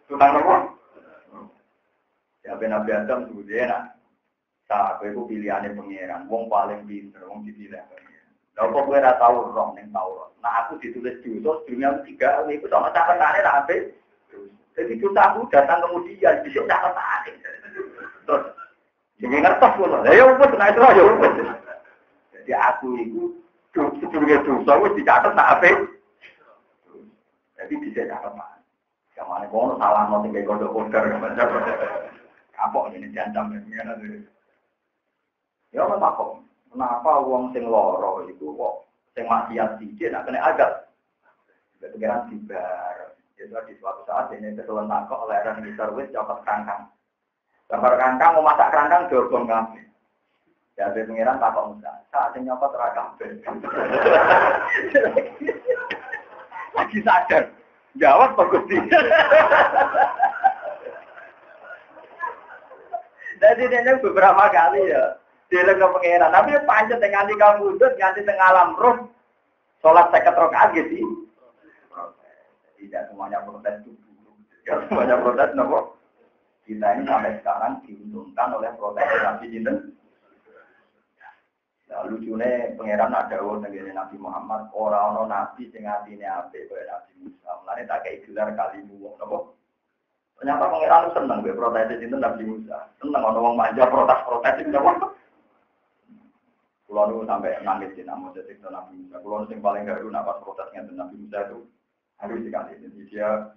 Tukang apa? Ya Nabi Adam tuh dia nak. Aku itu pilihannya pengiran. Wong paling pinter, wong dipilih pengiran. Lalu kok gue ora tahu roh neng Taurat. Nah aku ditulis juzul dunia ketiga. Ini itu sama catatannya nanti. Jadi dosa aku datang kemudian bisa catatannya. Terus, ini ngertos pun. Ya umpet, nah itu ya umpet. Jadi aku itu sebelumnya dosa itu dicatat apa? Jadi bisa catatannya. Yang mana kono salah nanti kayak kode-kode. Kapok ini diancam ya. Ya apa kok? Kenapa wong sing loro itu kok sing maksiat sithik nak kena adab? Kepikiran dibar. Jadi di suatu saat ini kesuwen takok oleh orang di servis cokot kerangkang. Gambar kerangkang mau masak kerangkang dorong kabeh. Ya ada pengiran takok Musa. Saat sing nyokot ora kabeh. Lagi sadar. Jawab kok Gusti. Jadi dia beberapa kali ya. Dia ke pengeran, tapi pancet dengan di kabudut, nganti tengah alam roh, sholat 50 rakaat gitu. Tidak semuanya protes itu, tidak semuanya protes, nopo. Kita ini sampai sekarang diuntungkan oleh protes Nabi Jinten. Nah, lucunya pengeran ada dengan Nabi Muhammad, orang Nabi sing atine apik kaya Nabi Musa. Mulane tak kei gelar kalimu, nopo. Ternyata pengeran seneng be protes Jinten Nabi Musa. Seneng ana wong manja protes nopo. Kulo nu sampai nangis di nama jadi Nabi Musa. Kulo yang paling garu napas protesnya Nabi Musa itu harus dikasih. Jadi dia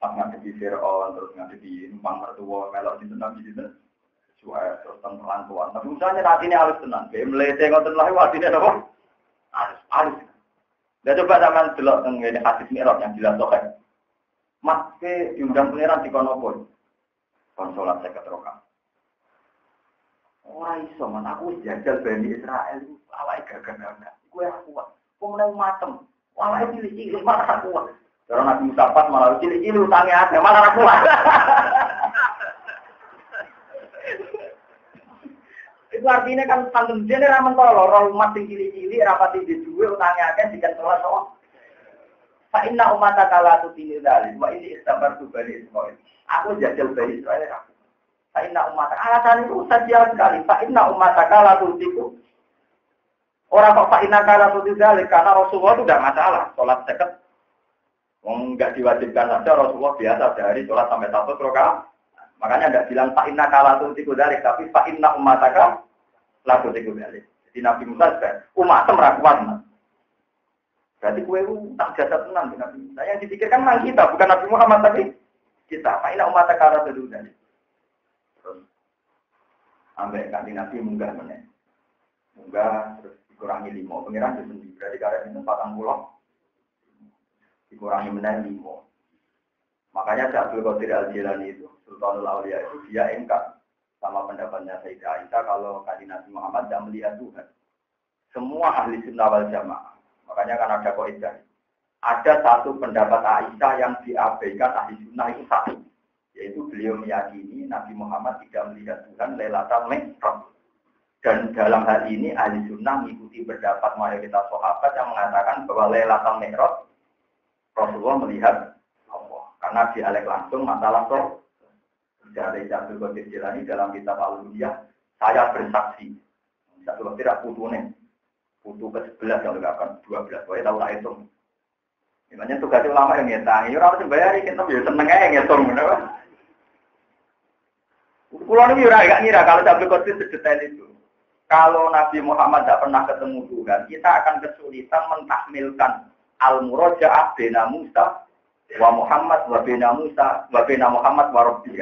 pas ngadepi Fir'aun terus ngadepi numpang mertua melok di Nabi itu suara terus tentang tuan. Nabi Musa nya nanti ini halus tenang. Kayak melete ngotot lah wadinya apa? Halus. Dan coba zaman delok tentang hadis Mi'raj yang jelas sokan. Mas ke diundang pangeran di konopon. Konsolat saya keterokan. Orang iso man aku jajal Bani Israel awake gagah-gagah. Iku ora kuat. Kok meneng matem. Awake cilik-cilik malah ora kuat. Cara Nabi Musa pas malah cilik-cilik utange akeh malah ora kuat. Itu artinya kan tanggung jene ra mentolo ora umat sing cilik-cilik ra pati duwe utange akeh dikentelan to. Fa inna ummata kala tutini dalil wa ini istabartu Bani Israel. Aku jajal Bani Israel. Inna umat alasan itu saja sekali. Inna umat kala tutiku. Orang kok inna kala tutiku karena Rasulullah itu tidak masalah. Sholat seket. Enggak diwajibkan saja Rasulullah biasa dari sholat sampai 1 rakaat. Makanya enggak bilang inna kala tutiku dari, tapi inna umat kala tutiku dari. Jadi Nabi Musa umat meragukan. Berarti kue tak jasa tenang dengan Nabi Musa. Yang dipikirkan memang kita, bukan Nabi Muhammad tapi kita. Inna umat kala tutiku dari. Sampai kanti Nabi munggah meneh. Munggah terus dikurangi 5. Pengiran itu sendiri. Berarti karet itu 40. Dikurangi meneh 5. Makanya Abdul Qadir Al-Jilani itu, Sultanul Aulia itu, dia engkar sama pendapatnya Sayyidah Aisyah kalau kanti Nabi Muhammad tidak melihat Tuhan. Semua ahli sunnah wal jamaah. Makanya kan ada kaidah. Ada satu pendapat Aisyah yang diabaikan ahli sunnah itu satu. Yaitu beliau meyakini Nabi Muhammad tidak melihat Tuhan Lailatul Mi'raj. Dan dalam hal ini ahli sunnah mengikuti pendapat mayoritas sahabat yang mengatakan bahwa Lailatul Mi'raj Rasulullah melihat Allah. Karena dialek langsung masalah roh. Dari Abdul Qadir Jilani dalam kitab Al-Uliyah, saya bersaksi. Satu tidak putunya. Putu ke-11 yang dikatakan 12. Pokoknya tahu lah itu. Makanya tugas ulama yang ngetang. Ya orang bayar kita ya seneng aja ngitung. Pulau ini gak ngira kalau Abdul Qadir sedetail itu. Kalau Nabi Muhammad tidak pernah ketemu Tuhan, kita akan kesulitan mentahmilkan al-muraja'ah bina Musa wa Muhammad wa bina Musa wa bina Muhammad wa Rabbi.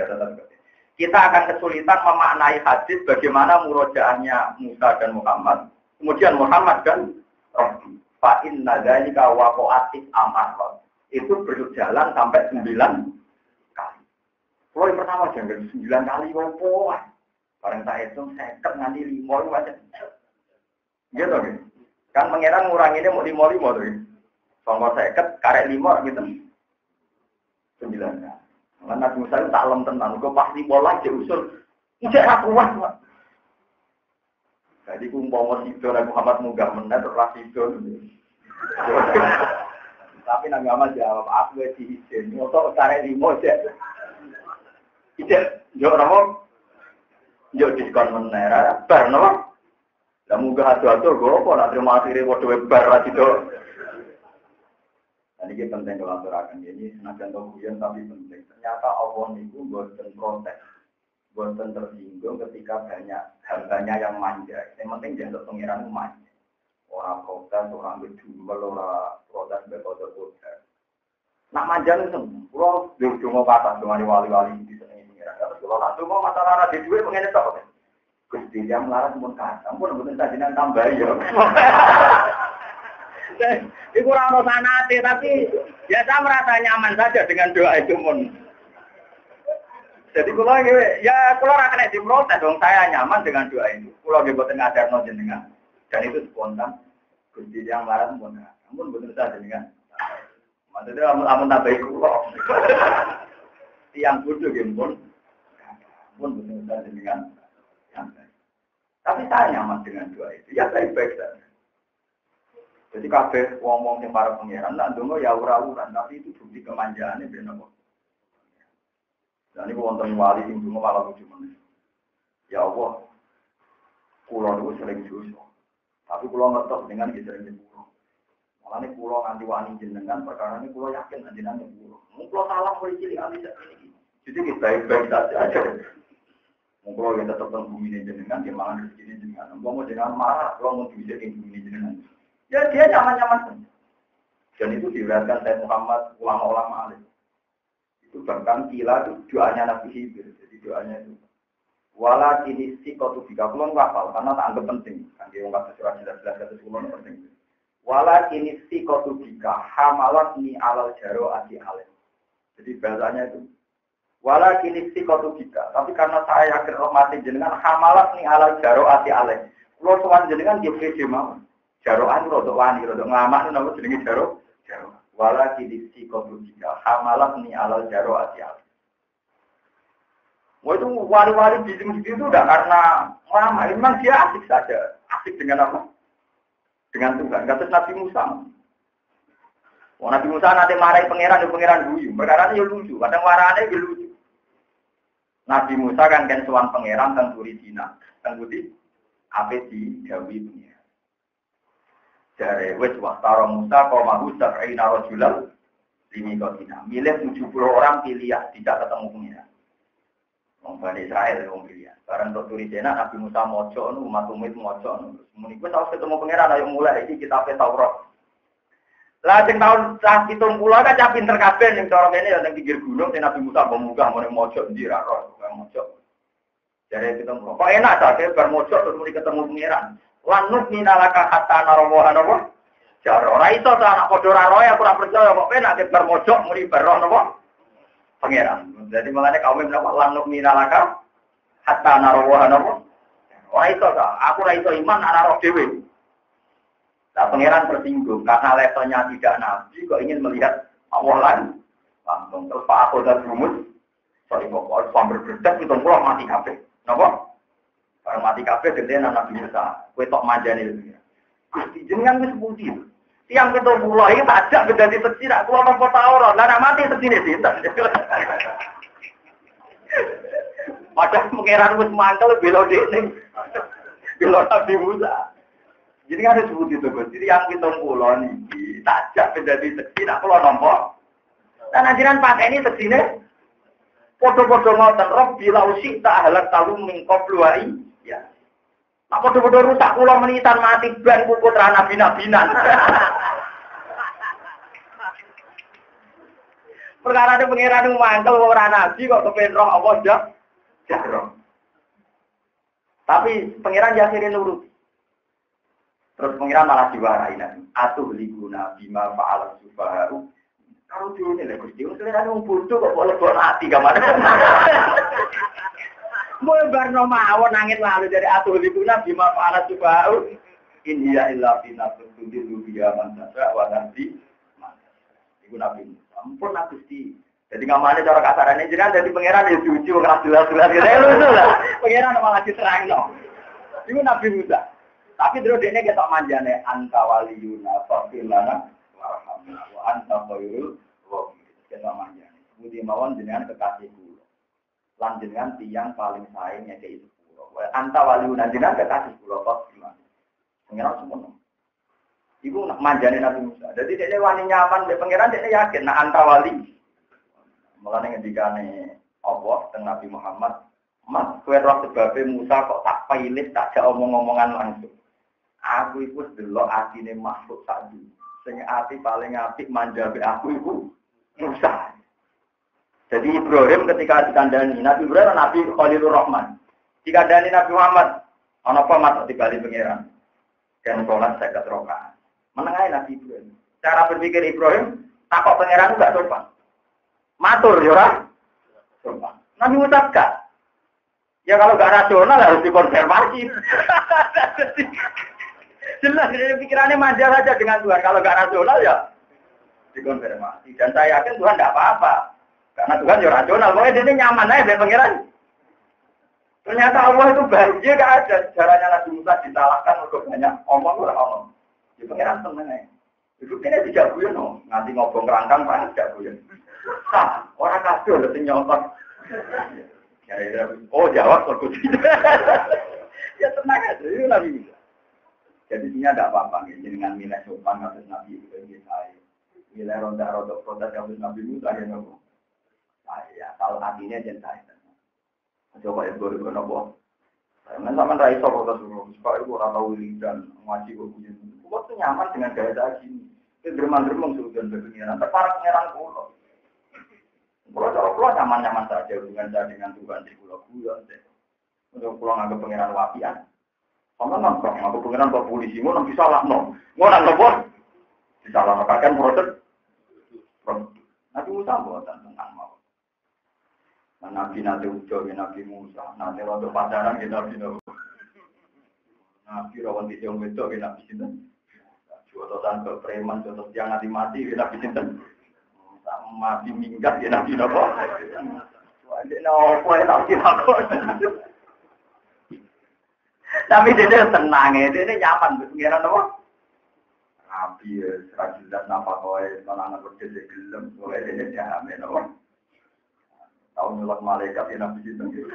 Kita akan kesulitan memaknai hadis bagaimana muraja'ahnya Musa dan Muhammad, kemudian Muhammad dan Rabbi. Fa inna dzalika waqa'atis amar. Itu berjalan sampai 9 kali. Kalau yang pertama jangan 9 kali opo. Barang tak itu 50 nganti 5 itu macam. Gitu kan. Kan pangeran nguranginnya mau 5 tuh. Soal 50 karek 5 gitu. 9 kali. Lan Nabi Musa itu tak lem tenan, kok pasti bola aja usul. Ijek ra kuat. Jadi umpama sido Nabi Muhammad munggah meneh ora sido. Tapi Nabi Muhammad jawab, aku wis diizin, moto kare limo aja. Ijek yo ora yo diskon meneh bar napa? Lah munggah adu-adu go apa nak terima akhire padha bar ra sido. Ini penting kalau aturakan ini senajan kemudian tapi penting. Ternyata Allah niku boten protes, boten tersinggung ketika banyak hambanya yang manja. Yang penting jangan pengiran manja. Orang protes, orang berdumel, orang protes berkotor-kotor. Nak manja itu, kalau cuma kata cuma wali-wali di sini pengiran. Kalau nak cuma masalah di dua pengen itu apa? Gusti yang melarang pun kata, pun betul sajian tambah ya. Iku ora ono sanate tapi ya saya merasa nyaman saja dengan doa itu mun. Jadi kula ya kula ora kena diprotes dong, saya nyaman dengan doa itu. Kula nggih boten ngajarno jenengan. Dan itu spontan. Gusti yang larang pun ampun betul saja jenengan. Maksudnya amun tambahi kula. Tiang bodoh nggih pun betul saja jenengan. Tapi saya nyaman dengan doa itu. Ya baik-baik saja. Jadi kabeh wong-wong sing para pangeran nak ndonga ya ora-uran, tapi itu bukti kemanjaane ben apa. Dan iku wonten wali sing ndonga malah lucu meneh. Ya Allah, kula niku sering dosa. Tapi kula ngertos dengan sering nyepuro. Malane kula nganti wani jenengan perkara ini kula yakin jenengan nyepuro. Mung kula salah mulai cilik ali sak iki. Jadi baik-baik saja. Mung kula tetep teng bumi jenengan, dia mangan rezeki jenengan. Mung jenengan marah, kula mau bisa ing bumi jenengan. Ya dia nyaman-nyaman saja. Dan itu diriwayatkan Sayyid Muhammad, ulama-ulama alim. Itu bahkan kila itu doanya Nabi Khidir. Jadi doanya itu. Wala kini sikotu bika. Kulon wafal, karena tak anggap penting. Kan dia ngomong surah jelas-jelas kata kulon penting. Wala kini sikotu bika. Hamalat ni alal jaro adi alim. Jadi bahasanya itu. Wala kini sikotu bika. Tapi karena saya yakin rahmati jenengan. Hamalat ni alal jaro adi alim. Kulon soal jenengan dia pede mau. Jaroan rodok wani, rodok ngamak itu nama jenenge jaro. Wala kidisi kodusika, hamalah ni alal jaro asyal. Wah itu wali-wali di sini itu udah karena lama, memang dia asik saja. Asik dengan apa? Dengan Tuhan. Kata Nabi Musa. Wah Nabi Musa nanti marahi pangeran guyu. Perkara ini lucu, kadang marahnya lucu. Nabi Musa kan sowan pangeran teng Turisina, teng Budi, apa di Jawi punya. Dari wes wastara Musa kau mahu sab'ina rajulan limi kotina. Milih 70 orang pilihan tidak ketemu pengiran. Orang Bani Israel yang pilihan. Barang untuk Turisena Nabi Musa mojo, umat umit mojo. Menipu harus ketemu pengiran. Ayo mulai ini kita Taurat. Lah sing tahun 70 kan cah pinter kabeh ning cara kene ya ning pinggir gunung sing Nabi Musa munggah mene mojo ndira ro mojo. Jare ketemu. Kok enak ta bar mojo terus muni ketemu pengiran. Lanuk minalaka hatta narawa napa? Jaro ora iso ta anak padha ora roe aku ora percaya kok penak bar mojok muni baroh napa? Pangeran. Jadi malane kaum menapa lanuk minalaka hatta narawa napa? Ora iso ta, aku ora iso iman ana roh dhewe. Lah pangeran tersinggung karena levelnya tidak nabi kok ingin melihat Allah lain. Langsung terus Pak Abu dan Rumus. Sorry kok sambil berdebat itu pulang mati kabeh. Napa? Orang mati kabeh gede Nabi Musa, kowe tok manjane lho. Gusti jenengan wis pundi. Tiang 70 iki tajak beda di seksi rak kula mongko ta ora. Lah nek mati sedine sinten. Padahal pengeran wis mangkel belo dekne. Belo Nabi Musa. Jadi kan harus sebut itu Gusti. Tiang 70 niki tajak beda di seksi rak kula nampa. Dan ajaran pakai ini seksine podo-podo ngoten rob bila usik tak halak talum mingkop luai. Ya. Nah, podo-podo rusak kula menitan mati ban putra nabi-nabinan. Perkara ini pengiran mangkel ora nabi kok kepen roh apa jahro. Tapi pengiran jasirin nurut. Terus pengiran malah diwarai nabi. Atuh liguna bima fa'al sufaharu. Kalau dulu nih Gusti, selera wong bodoh kok boleh hati gamane. Mau barno mawon nangis lalu dari atul libuna bima fa'ala subau. In hiya illa fi nafsin tudillu biha man tasha wa tahdi. Iku nabi. Ampun Gusti. Jadi ngamane cara kasarane jenengan dadi pangeran ya suci ora jelas-jelas. Ya lucu lah. Pangeran malah diserangno. Iku Nabi Musa. Tapi terus dia kita manjane anta waliyuna faqilana warhamna wa anta khairul rahimin. Kita manjane. Budi mawon jenengan kekasih kula. Lan jenengan tiyang paling sae nyekeki kula. Anta waliyuna jenengan kekasih kula faqilana. Pengiran semua. Ibu nak manjane Nabi Musa. Jadi dia wani nyaman be pangeran dia yakin nak anta wali. Mulane ngendikane Allah teng Nabi Muhammad, "Mas, kowe roh sebabe Musa kok tak pilih tak jak omong-omongan langsung." Aku iku delok atine makhluk sak dunya. Sing ati paling apik manjabe aku iku Musa. Jadi Ibrahim ketika dikandani Nabi Ibrahim Nabi Khalilur Rahman. Dikandani Nabi Muhammad, ana apa mat dibali pangeran? Dan sholat 50 rakaat. Menengahi Nabi Ibrahim. Cara berpikir Ibrahim, takok pangeran enggak sopan. Matur ya ora? Sopan. Nabi Musa enggak. Ya kalau enggak rasional harus dikonfirmasi. Jelas dari pikirannya manja saja dengan Tuhan. Kalau enggak rasional ya dikonfirmasi. Dan saya yakin Tuhan enggak apa-apa. Karena Tuhan ya rasional. Pokoknya dia nyaman aja dengan pangeran. Ternyata Allah itu bahagia, gak ada caranya Nabi Musa disalahkan untuk banyak omong orang. Di pangeran seneng aja. Itu kini tidak guyon, no. Nanti ngobong kerangkang panas tidak guyon. Sah, orang kasih udah nyontok. Oh jawab kalau ya tenang aja, itu Nabi Musa. Jadi ini ada apa-apa nih, dengan nilai sopan kasus Nabi itu yang saya. Nilai ronda-ronda protes kasus Nabi Musa yang ngomong. Saya, kalau hatinya jangan saya. Coba ya gue nopo. Saya sama Raisa kota suruh. Supaya gue rata wiridan ngaji gue punya. Gue tuh nyaman dengan gaya tadi. Itu derman-derman sudah berpengiran. Terparak pengiran pulau. Pulau nyaman-nyaman saja hubungan saya dengan Tuhan di pulau-pulau. Untuk pulau nggak pengiran wapian. Sama nggak? Aku pengiran ke polisi. Mau nanti salah no. Mau nanti apa? Disalahkan proses. Nabi Musa buatan tentang mau. Nabi nanti ujo, Nabi Musa, nanti waktu pacaran kita Nabi Nuh. Nabi rawan di jauh itu kita Nabi Sinten. Jodohan ke preman, jodoh yang nanti mati kita Nabi Sinten. Mati minggat kita Nabi Nuh. Wajib nopo Nabi Nuh. Tapi dia tenang ya, dia nyaman berpengiran apa? Nabi serajulat napa kowe, anak berdiri gelem, kowe dia jamin apa? Tahu nyulak malaikat yang Nabi itu.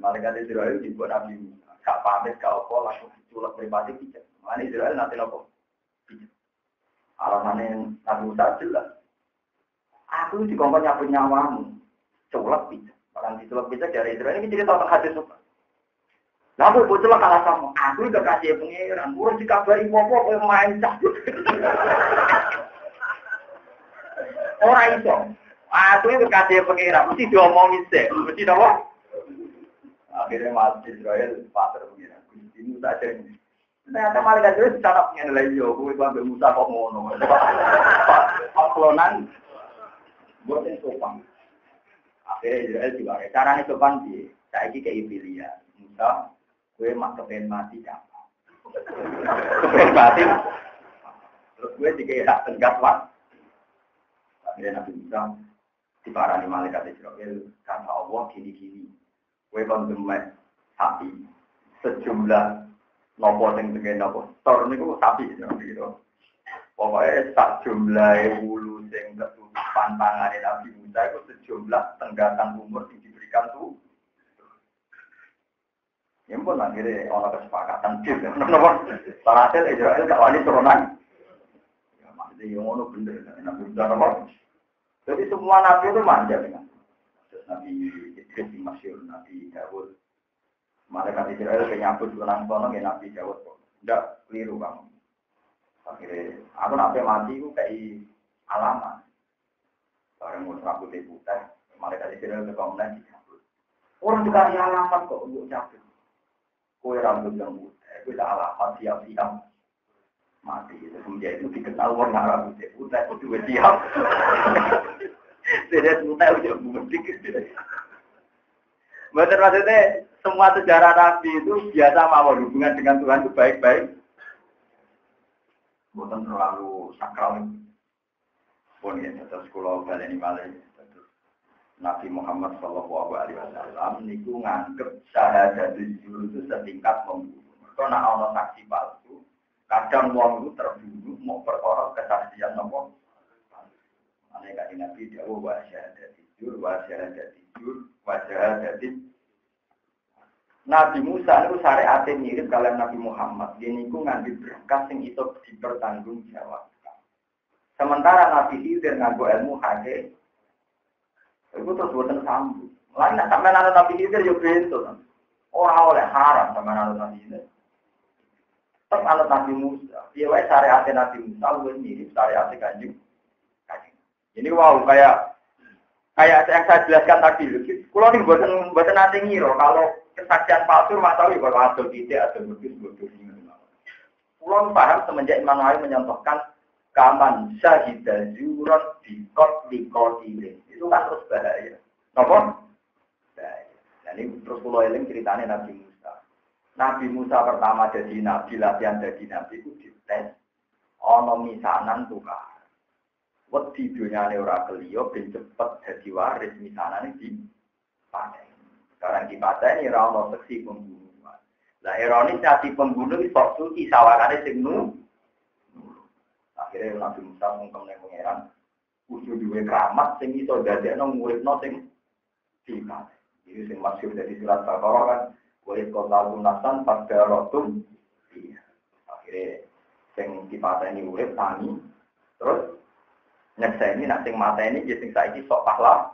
Malaikat Israel dibuat Nabi Musa. Gak pamit, gak apa, langsung culak pribadi pijat. Makanya Israel nanti apa? Pijat. Alasannya Nabi Musa jelas. Aku dikongkong nyabut nyawamu. Culak pijat. Orang diculak pijat dari Israel ini cerita tentang hadis sopan. Lalu aku culak kalah sama. Aku udah kasih pengiran. Urus dikabari wopo, main cabut. Orang itu. Aku itu kasih pengira, mesti diomongin sih, mesti apa? Akhirnya masuk Israel, pasar pengira, ini saja ini. Ternyata malaikat Israel secara pengira lagi, aku itu ambil Musa kok ngono. Paklonan, buatnya sopan. Akhirnya Israel juga, caranya sopan sih, saya ini kayak Ibilia. Musa, gue mak kepengen mati apa? Kepengen mati, terus gue juga tenggat mas. Akhirnya Nabi Musa, diparani malaikat Israel kata Allah gini-gini. Kowe kon demek sapi sejumlah nopo sing pengen nopo. Tor niku sapi gitu. Pokoke sak jumlah wulu sing ketutupan tangane Nabi Musa iku sejumlah tenggatan umur sing diberikan tuh. Ya pun akhirnya orang kesepakatan gitu. Nopo? Salahnya Israel gak wani turunan. Ya maksudnya yang ngono bener Nabi Musa nopo. Jadi semua nabi itu manja dengan Nabi Idris di Masyur, Nabi Dawud. Malaikat Israel penyambut ulang tahun ke Nabi Dawud. Tidak keliru kamu. Akhirnya aku nabi mati itu kayak alamat. Barang mau rambut putih, malaikat Israel ke kemudian dicabut. Orang dikasih alamat kok untuk cabut. Kue rambut yang putih, kue alamat siap-siap. Mati itu semenjak itu dikenal warna rambut putih itu juga siap. Tidak putih udah mudik. Maksudnya semua sejarah Nabi itu biasa mawon hubungan dengan Tuhan itu baik-baik. Bukan terlalu sakral. Pun ya terus kalau baleni malih Nabi Muhammad Shallallahu Alaihi Wasallam niku nganggep syahadat itu setingkat membunuh. Mergo nek ana saksi palsu, kadang wong itu terbunuh mau perkara kesaksian nopo. Ane kanjeng Nabi dawuh wa syahadati jur, wa syahadati jur, wa syahadati. Nabi Musa itu syariate mirip kalian Nabi Muhammad. Ini ku ngambil berkas sing iso dipertanggungjawabkan. Sementara Nabi Khidir nganggo ilmu hadis, itu terus boten sambung. Lain nek sampeyan ana Nabi Khidir yo bento. Ora oleh haram sama ana Nabi Khidir. Tetap ana Nabi Musa. Piye wae syariate Nabi Musa luwih mirip syariate Kanjeng. Ini wow kayak yang saya jelaskan tadi. Kalau ini buatan nanti ngiro kalau kesaksian palsu masalah kalau hasil tidak ada bodoh ini. Pulau paham semenjak Imam Nawawi menyontohkan kaman syahidah juron dikot ini itu kan terus bahaya. Kenapa? Nah ini terus pulau eling ceritanya Nabi Musa. Nabi Musa pertama jadi nabi, latihan jadi nabi itu dites. Ono misanan tukar. Wedi dunyane ora keliyo ben cepet dadi waris misanane di pateni. Sekarang di pateni ora ono seksi pembunuhan. Lah ironis dadi pembunuh iso suci sawangane sing nu. Akhire Nabi Musa mungkem ning pangeran kudu duwe keramat sing iso dadekno nguripno sing di pateni. Iki sing maksud dadi surat Al-Baqarah kan wa qala nasan padaratum. Akhire sing di pateni urip tani terus nyeksa ini, nak sing mata ini, jadi sing saiki sok pahlawan.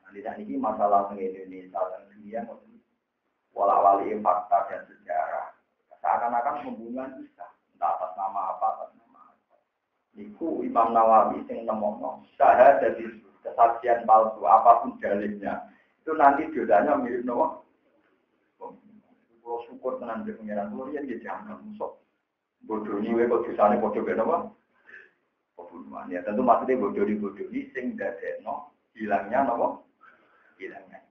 Nanti ini masalah di Indonesia dan dunia, wala-wali fakta dan sejarah. Seakan-akan pembunuhan bisa, entah atas nama apa, atas nama apa. Iku Imam Nawawi sing nemokno syahadat dari kesaksian palsu, apapun dalilnya, itu nanti dosanya mirip nopo. Kalau syukur tenan pengiran kemudian dia jangan musuh. Bodoh ini, kok dosanya bodoh kenapa? Pembunuhan. Ya tentu maksudnya bodoh sing dadekno hilangnya nopo? Hilangnya.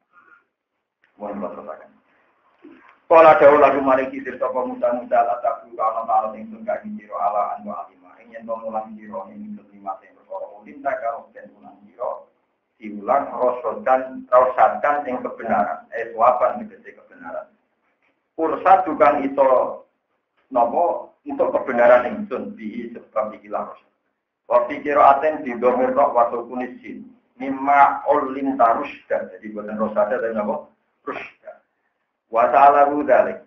Mohon maaf. Kala dawuh lagu mari kisir sapa muda-muda ataku kana ta'ala sing tunggal diro ala anwa alima. Yen mulang diro ing kelima sing perkara ulinta karo den mulang diro diulang rosadan sing kebenaran. Suapan tegese kebenaran. Kursa tukang itu nopo untuk kebenaran ingsun di sebab ikilah rosa. Waktu kiraaten di domir roh waktu kunisin mimma olim tarusda jadi buatan rosada dan apa rusda wasala rudalik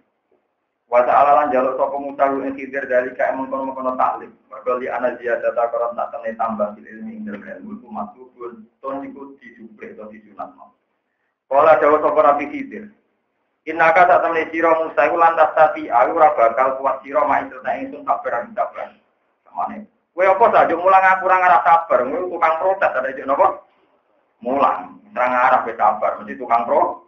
wasala lan jaluk sapa mutaru ing kidir dalika mengkono-kono taklim mergo li ana ziyadata karon tak tene tambah ilmu ing dalem ilmu matubun ton iku disuplek to disunatno kala dawuh sapa Nabi Khidir innaka sak temene sira Musa iku lantas tapi aku ora bakal kuat sira mak ingsun kabar samane kowe apa saja mulang aku ora ngarah sabar, kowe tukang protes ada iki napa? Mulang, terang arah wis sabar, mesti tukang protes.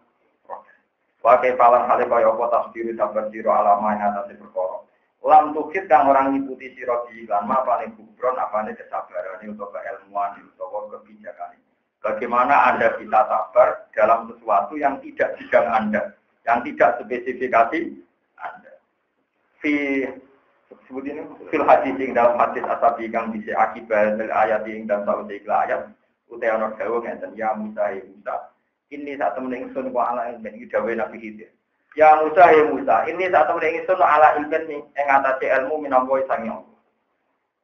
Wae palang hale kaya apa tasdiri sabar sira alama ing atase perkara. Lam tukit kang orang ngikuti sira dilan apa ning kubron apane kesabaran utawa keilmuan utawa kebijakan. Bagaimana Anda bisa sabar dalam sesuatu yang tidak bidang Anda, yang tidak spesifikasi Anda. Sebut ini fil hadis ing dalam hadis asabi kang bisa akibat dari ayat ing dalam sawise ayat utawa ana dawuh ngeten ya Musa ini saat temen ingsun wa ala ilmin iki dawuh Nabi Khidir ya Musa ini saat temen ingsun ala ilmin ing atase ilmu minangka sange Allah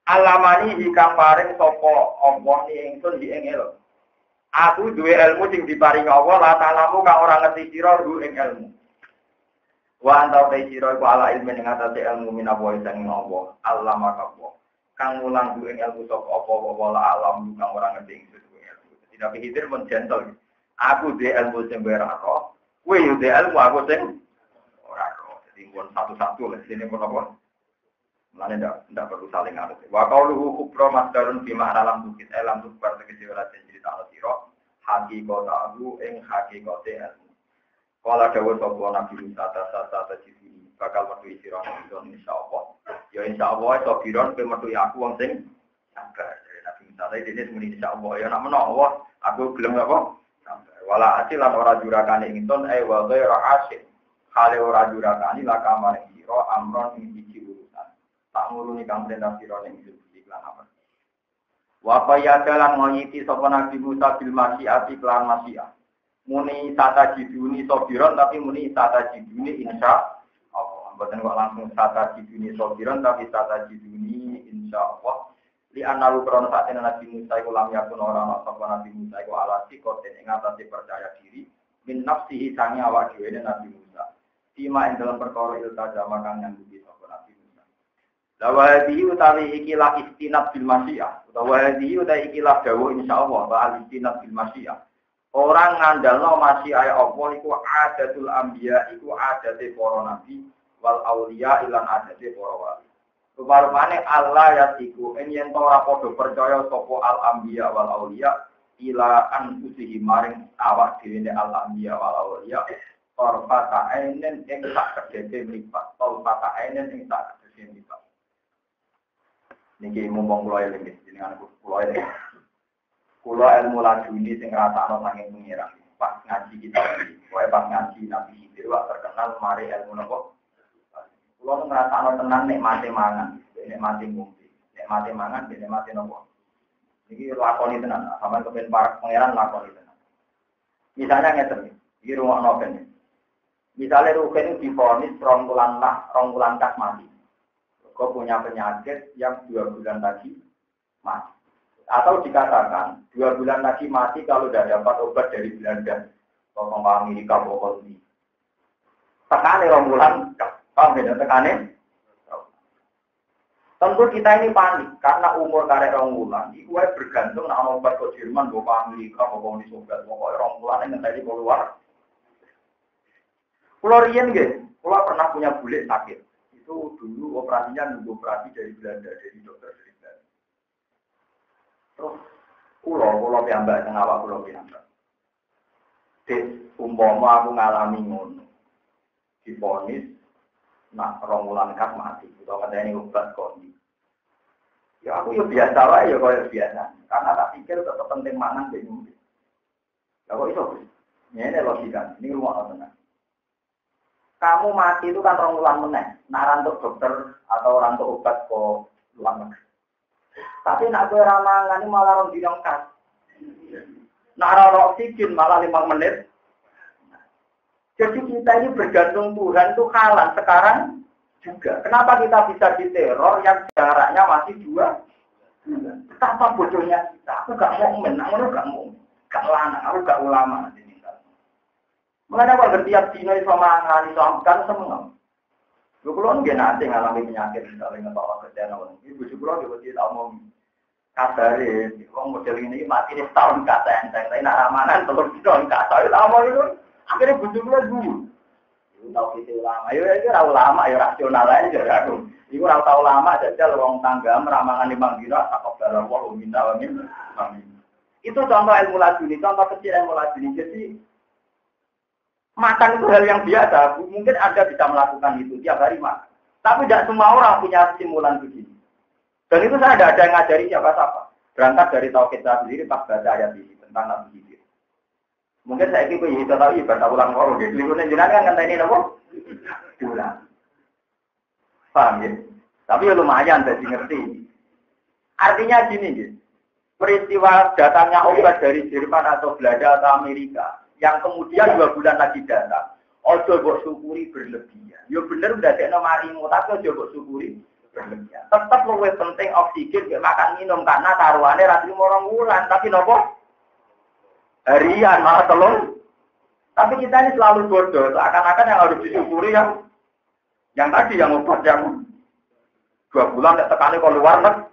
alamani hikang paring sapa Allah ni ingsun di ing ilmu aku duwe ilmu sing diparingi Allah la ta'lamu kang ora ngerti sira ing ilmu wa anta taisira iku ala ilmin ing atase ilmu minawa sang Allah Allah maka kang mulang duwe ilmu sapa apa wala alam kang ora ngerti ing ilmu tidak Khidir men gentle aku duwe ilmu sing ora kok kowe yo duwe ilmu aku sing ora kok dadi pun satu-satu lek sini pun apa mulane ndak perlu saling ngarep wa qauluhu kubra masdarun fi ma'na lam tukit alam tukbar tegese ora cerita sira hakikatahu ing hakikate ilmu. Kala dawuh sapa Nabi Musa tata cici bakal metu sira insyaallah. Ya insyaallah iso biron kowe metu aku wong sing sabar. Nabi Musa dene muni insyaallah ya nek menawa aku gelem apa? Sabar. Wala asilan ora jurakane ingsun wa ghaira asid. Hale ora jurakane lakamane sira amron ing siji urusan. Tak nguruni kang perintah sira ning iklan apa. Wa qayadalan ngonyiti sapa Nabi Musa bil masyiati lan masyiah. Muni tata jiduni sobiron tapi muni tata jiduni insya Allah. Bukan kok langsung sata jiduni sobiran, tapi sata jiduni insya Allah. Li analu krono saat ini Nabi Musa iku lam yakun orang atau Nabi Musa iku ala sikoten ing atase percaya diri min nafsihi sangi awak dhewe Nabi Musa. Sima ing dalam perkara ilta jama kang nyanggupi sapa Nabi Musa. La wa hadhihi utawi ikilah istinad bil masyiah. Utawa hadhihi utawi ikilah dawuh insyaallah wa istinad bil masyiah. Orang ngandalno masyiah Allah iku adatul anbiya iku adate para nabi wal auliya ilan adate para wali. Rupa-rupane Allah yatiku yen ora padha percaya sapa al anbiya wal auliya ila anfusihi maring awak dhewe al anbiya wal auliya farfata ainen ing sak kedhe mripat farfata ainen ing sak kedhe mripat niki mumpung kula eling jenengan kula eling kula ilmu laduni sing rasakno saking pengira pas ngaji kita iki wae pas ngaji Nabi Khidir wak terkenal mari ilmu napa kula ngrasakno tenan nek mate mangan nek mate ngombe nek mate mangan nek mate napa iki lakoni tenan sampeyan kepen para pangeran lakoni tenan misalnya ngeten iki rumakno ben misalnya Rugen divonis rong bulan kas mati. Kau punya penyakit yang 2 bulan lagi mati. Atau dikatakan 2 bulan lagi mati kalau tidak dapat obat dari Belanda. Tolong ke Amerika, pokok ini. Tekane rong bulan, paham beda tekane? Tentu kita ini panik karena umur karek rong bulan. Itu bergantung nama obat ke Jerman, ke Amerika, pokok ini obat. Pokoknya rong bulan yang tadi keluar. Pulau Rien pulau pernah punya bule sakit. Itu dulu operasinya nunggu operasi dari Belanda, dari dokter dari Belanda. Terus pulau piyambak teng awak pulau piyambak. Dek umpama aku ngalami ngono. Diponis nak rong wulan kas mati. Utawa katanya obat kondi. Ya aku ya biasa wae ya kaya biasa. Karena tak pikir tetap penting mangan ben ngombe. Ya kok iso? Ini logika. Ini rumah tenang. Kamu mati itu kan rong wulan meneh. Nak untuk dokter atau untuk obat kok luar negeri. Tapi nak kowe ra mangan malah rong dina kas. Nak ora oksigen malah 5 menit. Jadi kita ini bergantung Tuhan itu kalah sekarang juga. Kenapa kita bisa diteror yang jaraknya masih 2? Betapa bodohnya kita. Aku gak mau menang, aku gak mau. Gak lanang, aku gak ulama. Mengenai kalau setiap dino iso mangan, iso amkan semua. Lu kalau nggak nanti ngalami penyakit misalnya ngebawa ke channel, ibu juga dia tidak omong kabarin, orang model ini mati nih tahun kata enteng, tapi nak ramalan telur tahun kata itu omong itu akhirnya bujuk dulu. Ibu tahu kita ulama, itu ulama, ya rasional aja aku. Ibu tahu ulama, jadi orang tangga meramangan 5 dino, takut dalam wah minta amin. Itu contoh ilmu laduni, contoh kecil ilmu laduni. Jadi makan itu hal yang biasa, mungkin Anda bisa melakukan itu tiap hari makan. Tapi tidak semua orang punya simulan begini. Dan itu saya tidak ada yang ngajari siapa-siapa. Berangkat dari tauhid saya sendiri pas baca ayat ini tentang Nabi Khidir. Mungkin saya itu tahu ibadah ulang waru. Lingkungan jenengan kan ini apa? Ulang. Paham ya? Tapi ya lumayan saya ngerti. Artinya gini, gitu. Peristiwa datangnya obat dari Jerman atau Belanda atau Amerika yang kemudian 2 bulan lagi datang, ojo mbok syukuri berlebihan. Yo bener udah dekno marimu, tapi ojo mbok syukuri berlebihan. Tetap luwih penting oksigen ke makan minum karena taruhane ra 3 wulan, tapi nopo? Harian malah telung. Tapi kita ini selalu bodoh, seakan-akan yang harus disyukuri yang tadi yang obat yang 2 bulan nek tekane kok luar negeri.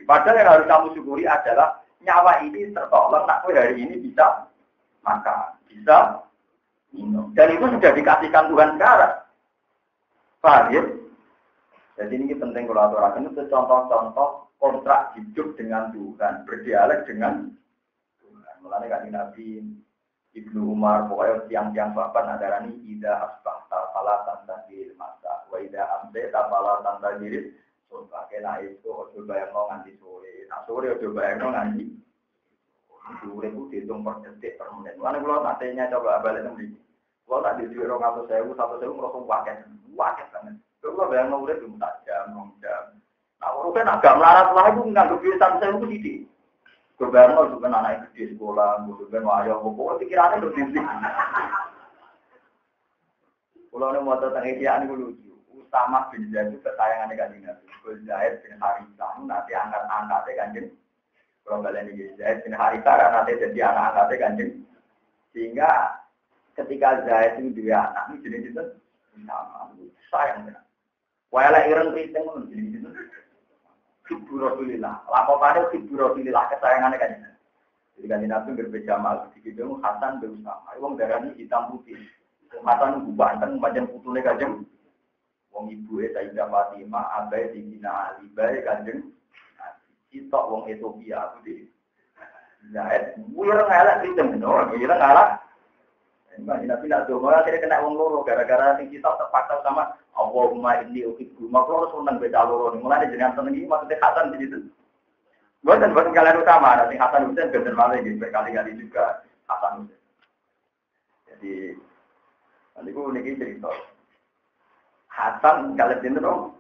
Padahal yang harus kamu syukuri adalah nyawa ini tertolong, nak kowe hari ini bisa maka bisa minum. Dan itu sudah dikasihkan Tuhan sekarang. Paham ya? Jadi ini penting kalau aturakan itu contoh-contoh kontrak hidup dengan Tuhan, berdialek dengan Tuhan. Mulanya kan Nabi Ibnu Umar, pokoknya tiang-tiang bapak nadarani ida asbahta falatan tajil masa, wa ida amseta falatan tajil surga. Kena itu ojo bayang nganti sore, nah sore ojo bayang nganti sore itu dihitung per detik per menit. Karena kalau nantinya coba balik lagi, kalau tak dijual 100.000 merosot waket banget. Kalau bayang nol itu 4 jam, 6 jam. Nah, kalau kan agak melarat lah itu nggak lebih 100.000 itu sedikit. Kebayang itu kan anak di sekolah, bukan wayang, pokoknya pikirannya udah tinggi. Kalau ini mau tentang ikhyan itu lucu. Usama bin Zaid itu kesayangannya Kanjeng Nabi. Zaid bin Harithah nanti angkat-angkatnya Kanjeng. Kalau kalian ini Zaid bin Harithah nanti jadi anak-angkatnya Kanjeng. Sehingga ketika Zaid itu dua anak ini jadi itu Usama sayang benar. Walau ireng kriting pun jadi itu. Hibbu Rasulillah. Laporannya Hibbu Rasulillah kesayangannya Kanjeng. Jadi Kanjeng Nabi berbeda mal. Begitu Hasan bin Usama. Wong darahnya hitam putih. Hasan banten macam putune Kanjeng. Wong ibu Sayyidah Fatimah, abai dibina Ali, bae Kanjeng. Sitok wong Ethiopia aku di Zaid. Wira ngalak kritem, wira ngalak. Kanjeng Nabi nak doa akhirnya kena wong loro gara-gara sing kita terpaksa sama Allahumma inni uhibbu. Maka harus seneng beda loro. Mulane jenengan seneng iki maksudnya Hasan di situ. Bukan kalian utama, nanti Hasan Husain bener malah gitu berkali-kali juga Hasan Husain. Jadi nanti gue niki cerita. Hasan kalian itu dong.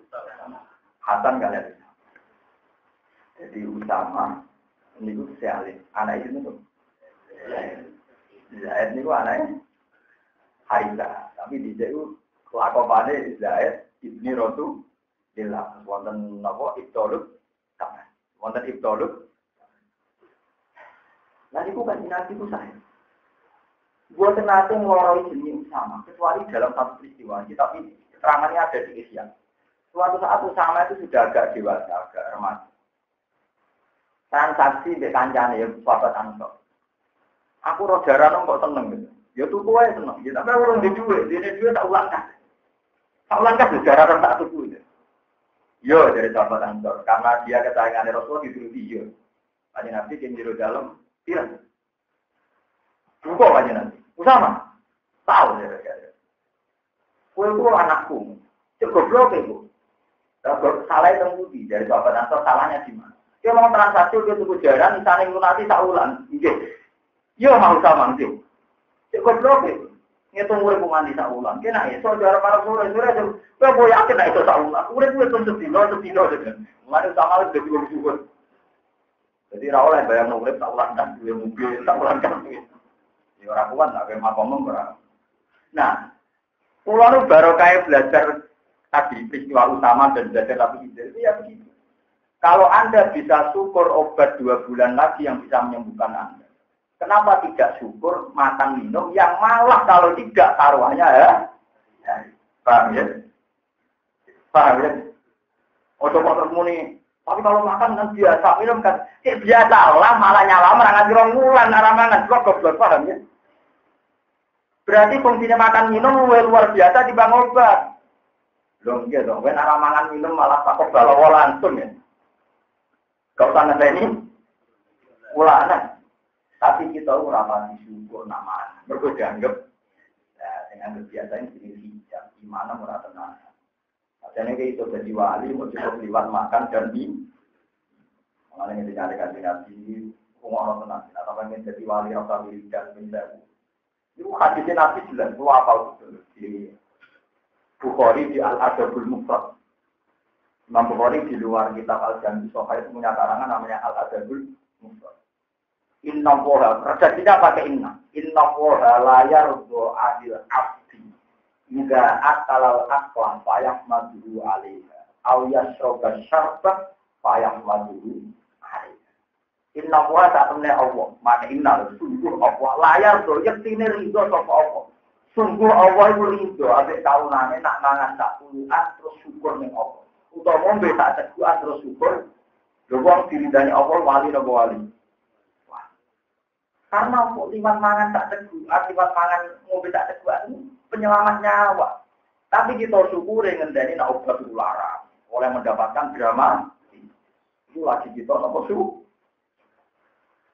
Hasan kalian. Jadi Usama ini gue sekali anak itu tuh. Zaid ini gue anaknya Harithah. Tapi di situ kelakuannya Zaid ibni Rotu hilang. Wonten nopo Ibtoluk. Wonten Ibtoluk. Nanti gue kasih nasi gue saya. Gue ternyata ngeloroi jenis Usama. Kecuali dalam satu peristiwa. Tapi keterangannya ada di Isya. Suatu saat Usama itu sudah agak dewasa, agak remaja. Transaksi di kancane ya bapak Ansor. Aku roh jarang kok seneng gitu. Ya tuku ae seneng. Ya tapi orang di duit, dene duit tak ulang kan. Tak ulang kan jarang tak tuku itu. Yo dari bapak Ansor, karena dia kesayangan Rasul dituruti yo. Kanjeng Nabi yang jero dalam pirang. Tuku kanjeng Nabi. Usama. Tahu ya. Kowe ku anakku. Cek goblok iku. Salah itu budi dari bapak Ansor salahnya di mana? Dia mau transaksi dia tuku jaran misalnya lunasi sak wulan. Nggih. Yo mau sama nggih. Cek goblok iku. Ngitung urip nganti sak wulan. Kena iso jaran para sore-sore kowe boy yakin nek iso sak wulan. Urip kuwi sedino saja. Mulane sama wis dadi wong syukur. Jadi ra oleh bayang urip sak wulan kan duwe mobil sak wulan kan. Ya ora kuat nek makom ora. Nah, pulau itu baru kayak belajar tadi peristiwa utama dan belajar tapi itu ya begitu. Kalau Anda bisa syukur obat 2 bulan lagi yang bisa menyembuhkan Anda, kenapa tidak syukur makan minum yang malah kalau tidak taruhannya ya? Paham ya? Paham ya? Otot-otot muni. Tapi kalau makan kan biasa minum kan biasa lah malah nyala merangan rong wulan arah mangan goblok paham ya? Berarti fungsinya makan minum luar biasa dibanding obat. Belum gitu dong. When arah mangan minum malah takut balawa langsung ya. Kau tanya ini ulana. Tapi kita ora syukur nama. Mergo dianggap dengan kebiasaan jadi hijab. Gimana ora tenang. Padahal kayak itu jadi wali mau cukup liwat makan dan minum. Makanya kita nyari Nabi orang tenang. Atau pengen jadi wali rasa wiridan minta. Itu hadisnya Nabi jelas, itu apa itu? Di Bukhari di Al-Adabul Mufrad. Imam Bukhari di luar kitab Al-Jami Sohai itu punya karangan namanya Al-Adabul Mufrad. Inna woha, redaksinya pakai inna. Inna woha layar do'adil abdi. Hingga akalal aklam payah madhu alaiha. Awiyas roga syarbah payah madhu alaiha. Inna wa ta'amne Allah, maka inna sungguh Allah, layar do, yaktine ridho sapa Allah. Sungguh Allah itu ridho, abis taunane nak mangan tak puluhan terus syukur ning Allah. Utawa ngombe tak cegukan terus syukur, lho wong diridani Allah wali napa wali. Karena liwat mangan tak cegukan, liwat mangan ngombe tak cegukan penyelamat nyawa. Tapi kita syukure ngendani nak obat ulara, oleh mendapatkan drama. Itu lagi kita napa syukur.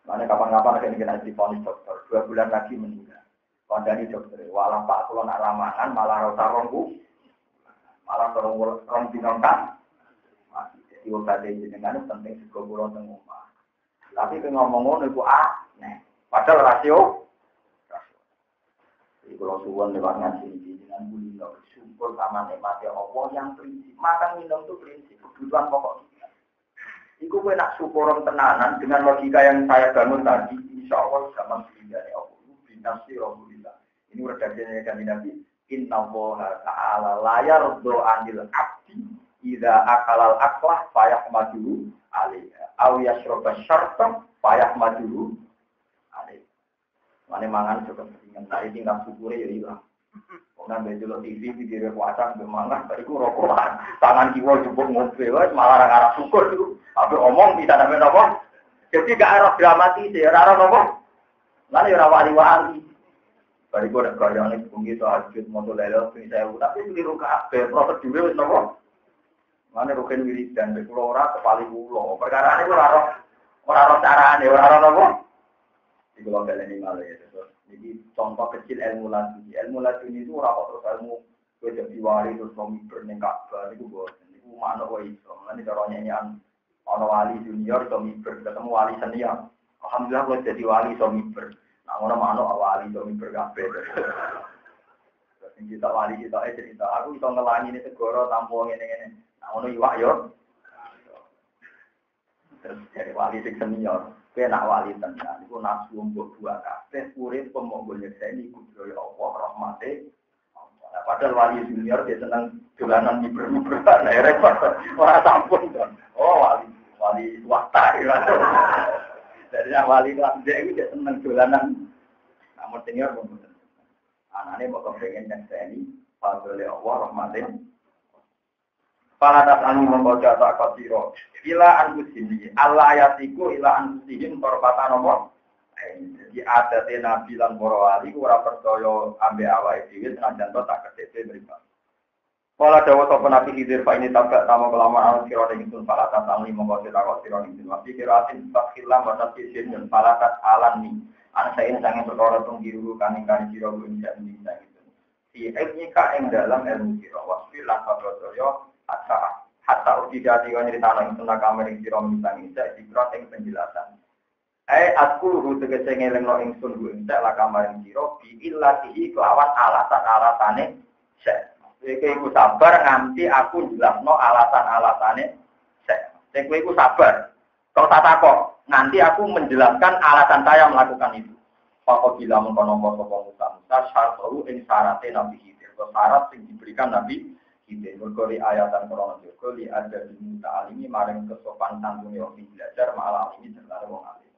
Mana kapan-kapan akan kita diponis dokter 2 bulan lagi meninggal. Kondani dokter, walau Pak kalau nak ramangan malah rasa rombu, malah rong binongkan. Masih jadi obat ini dengan penting juga pulau tengah. Tapi ngomong-ngomong itu aneh. Padahal rasio. Jadi kalau suwon lewat ngaji dengan beliau bersyukur sama nikmatnya Allah yang prinsip makan minum itu prinsip kebutuhan pokok. Iku kowe nak syukuran tenanan dengan logika yang saya bangun tadi, insya Allah zaman dari Allah binasi Rasulullah. Ini redaksinya Kanjeng Nabi. Innallaha ta'ala la yardu 'anil 'abdi idza akalal aklah fayahmaduhu alaiha aw yashraba syarban fayahmaduhu alaiha. Mane mangan cukup dengan tadi tinggal syukure ya ilang. Orang betul TV pikir kuasa bermangan, bariku rokokan, tangan kiwa jupuk ngobrol, malah arah syukur itu. Tapi omong bisa sampai nopo. Jadi gak arah dramatis ya, arah nopo. Lalu ya wali-wali. Bariku ada gaya nih, mungkin tahajud motor lelok, saya tapi beli ruka, prosedur itu nopo. Mana rukin wiridan, bekulo ora kepali kulo. Perkara ini orang carane, orang nopo. Di kalau kalian ini malah ya, jadi contoh kecil ilmu laduni. Ilmu laduni itu orang terus ilmu kerja diwali terus suami bernengkak, itu buat, itu mana kau itu. Nanti kalau nyanyian orang wali junior suami ketemu wali senior. Alhamdulillah kalau jadi wali suami nah orang mana wali suami berkafe. Terus kita wali kita cerita, aku itu ngelangi ini segoro tampung ini. Nah orang iwak yo. Terus dari wali senior. Kena wali tenan, itu nafsu untuk dua kafe, urip pemogonnya saya ini kudroy Allah rahmati. Padahal wali junior dia senang dolanan miber-miber, nah repot, orang sampun kan. Oh wali wakta, dari wali kelas dia itu dia senang dolanan. Namun senior pun betul. Anaknya mau kepengen yang saya ini, padahal Allah rahmati. Palatas anu membaca tak kotiro, ila anfusihim, Allah ayatiku ila anfusihim korpatan nomor. Jadi ada nabi lan para wali ora percaya ambek awake dhewe senajan to tak kedhe mripat. Kala dawuh sapa nabi Khidir fa ini tabak tama kelamaan sira ning sun palatas anu membaca tak kotiro ning sun nabi kiratin fakhillam wa tafisin dan palatas alani. Ana saen sange perkara tung diru kaning sira ing ing itu. Si eknika ing dalam ilmu sira wasfi lan sabroyo hatta ujidah diwan ceritana ing sunah kamar ing sira misang isa dikira ing penjelasan. Aku tegese ngelingno ingsun ku ing la kamar ing sira bi illatihi kelawan alasan-alasane sek. Kowe iku sabar nganti aku jelasno alasan-alasane sek. Kowe iku sabar. Kau tak takok nanti aku menjelaskan alasan saya melakukan itu. Pokok bila mengkono sapa Musa syaratu ing syarate Nabi Khidir. Syarat sing diberikan Nabi Khidir mergo ayatan Quran juga li ada di muta alimi maring kesopan santune wong belajar malah ini terlalu wong alim.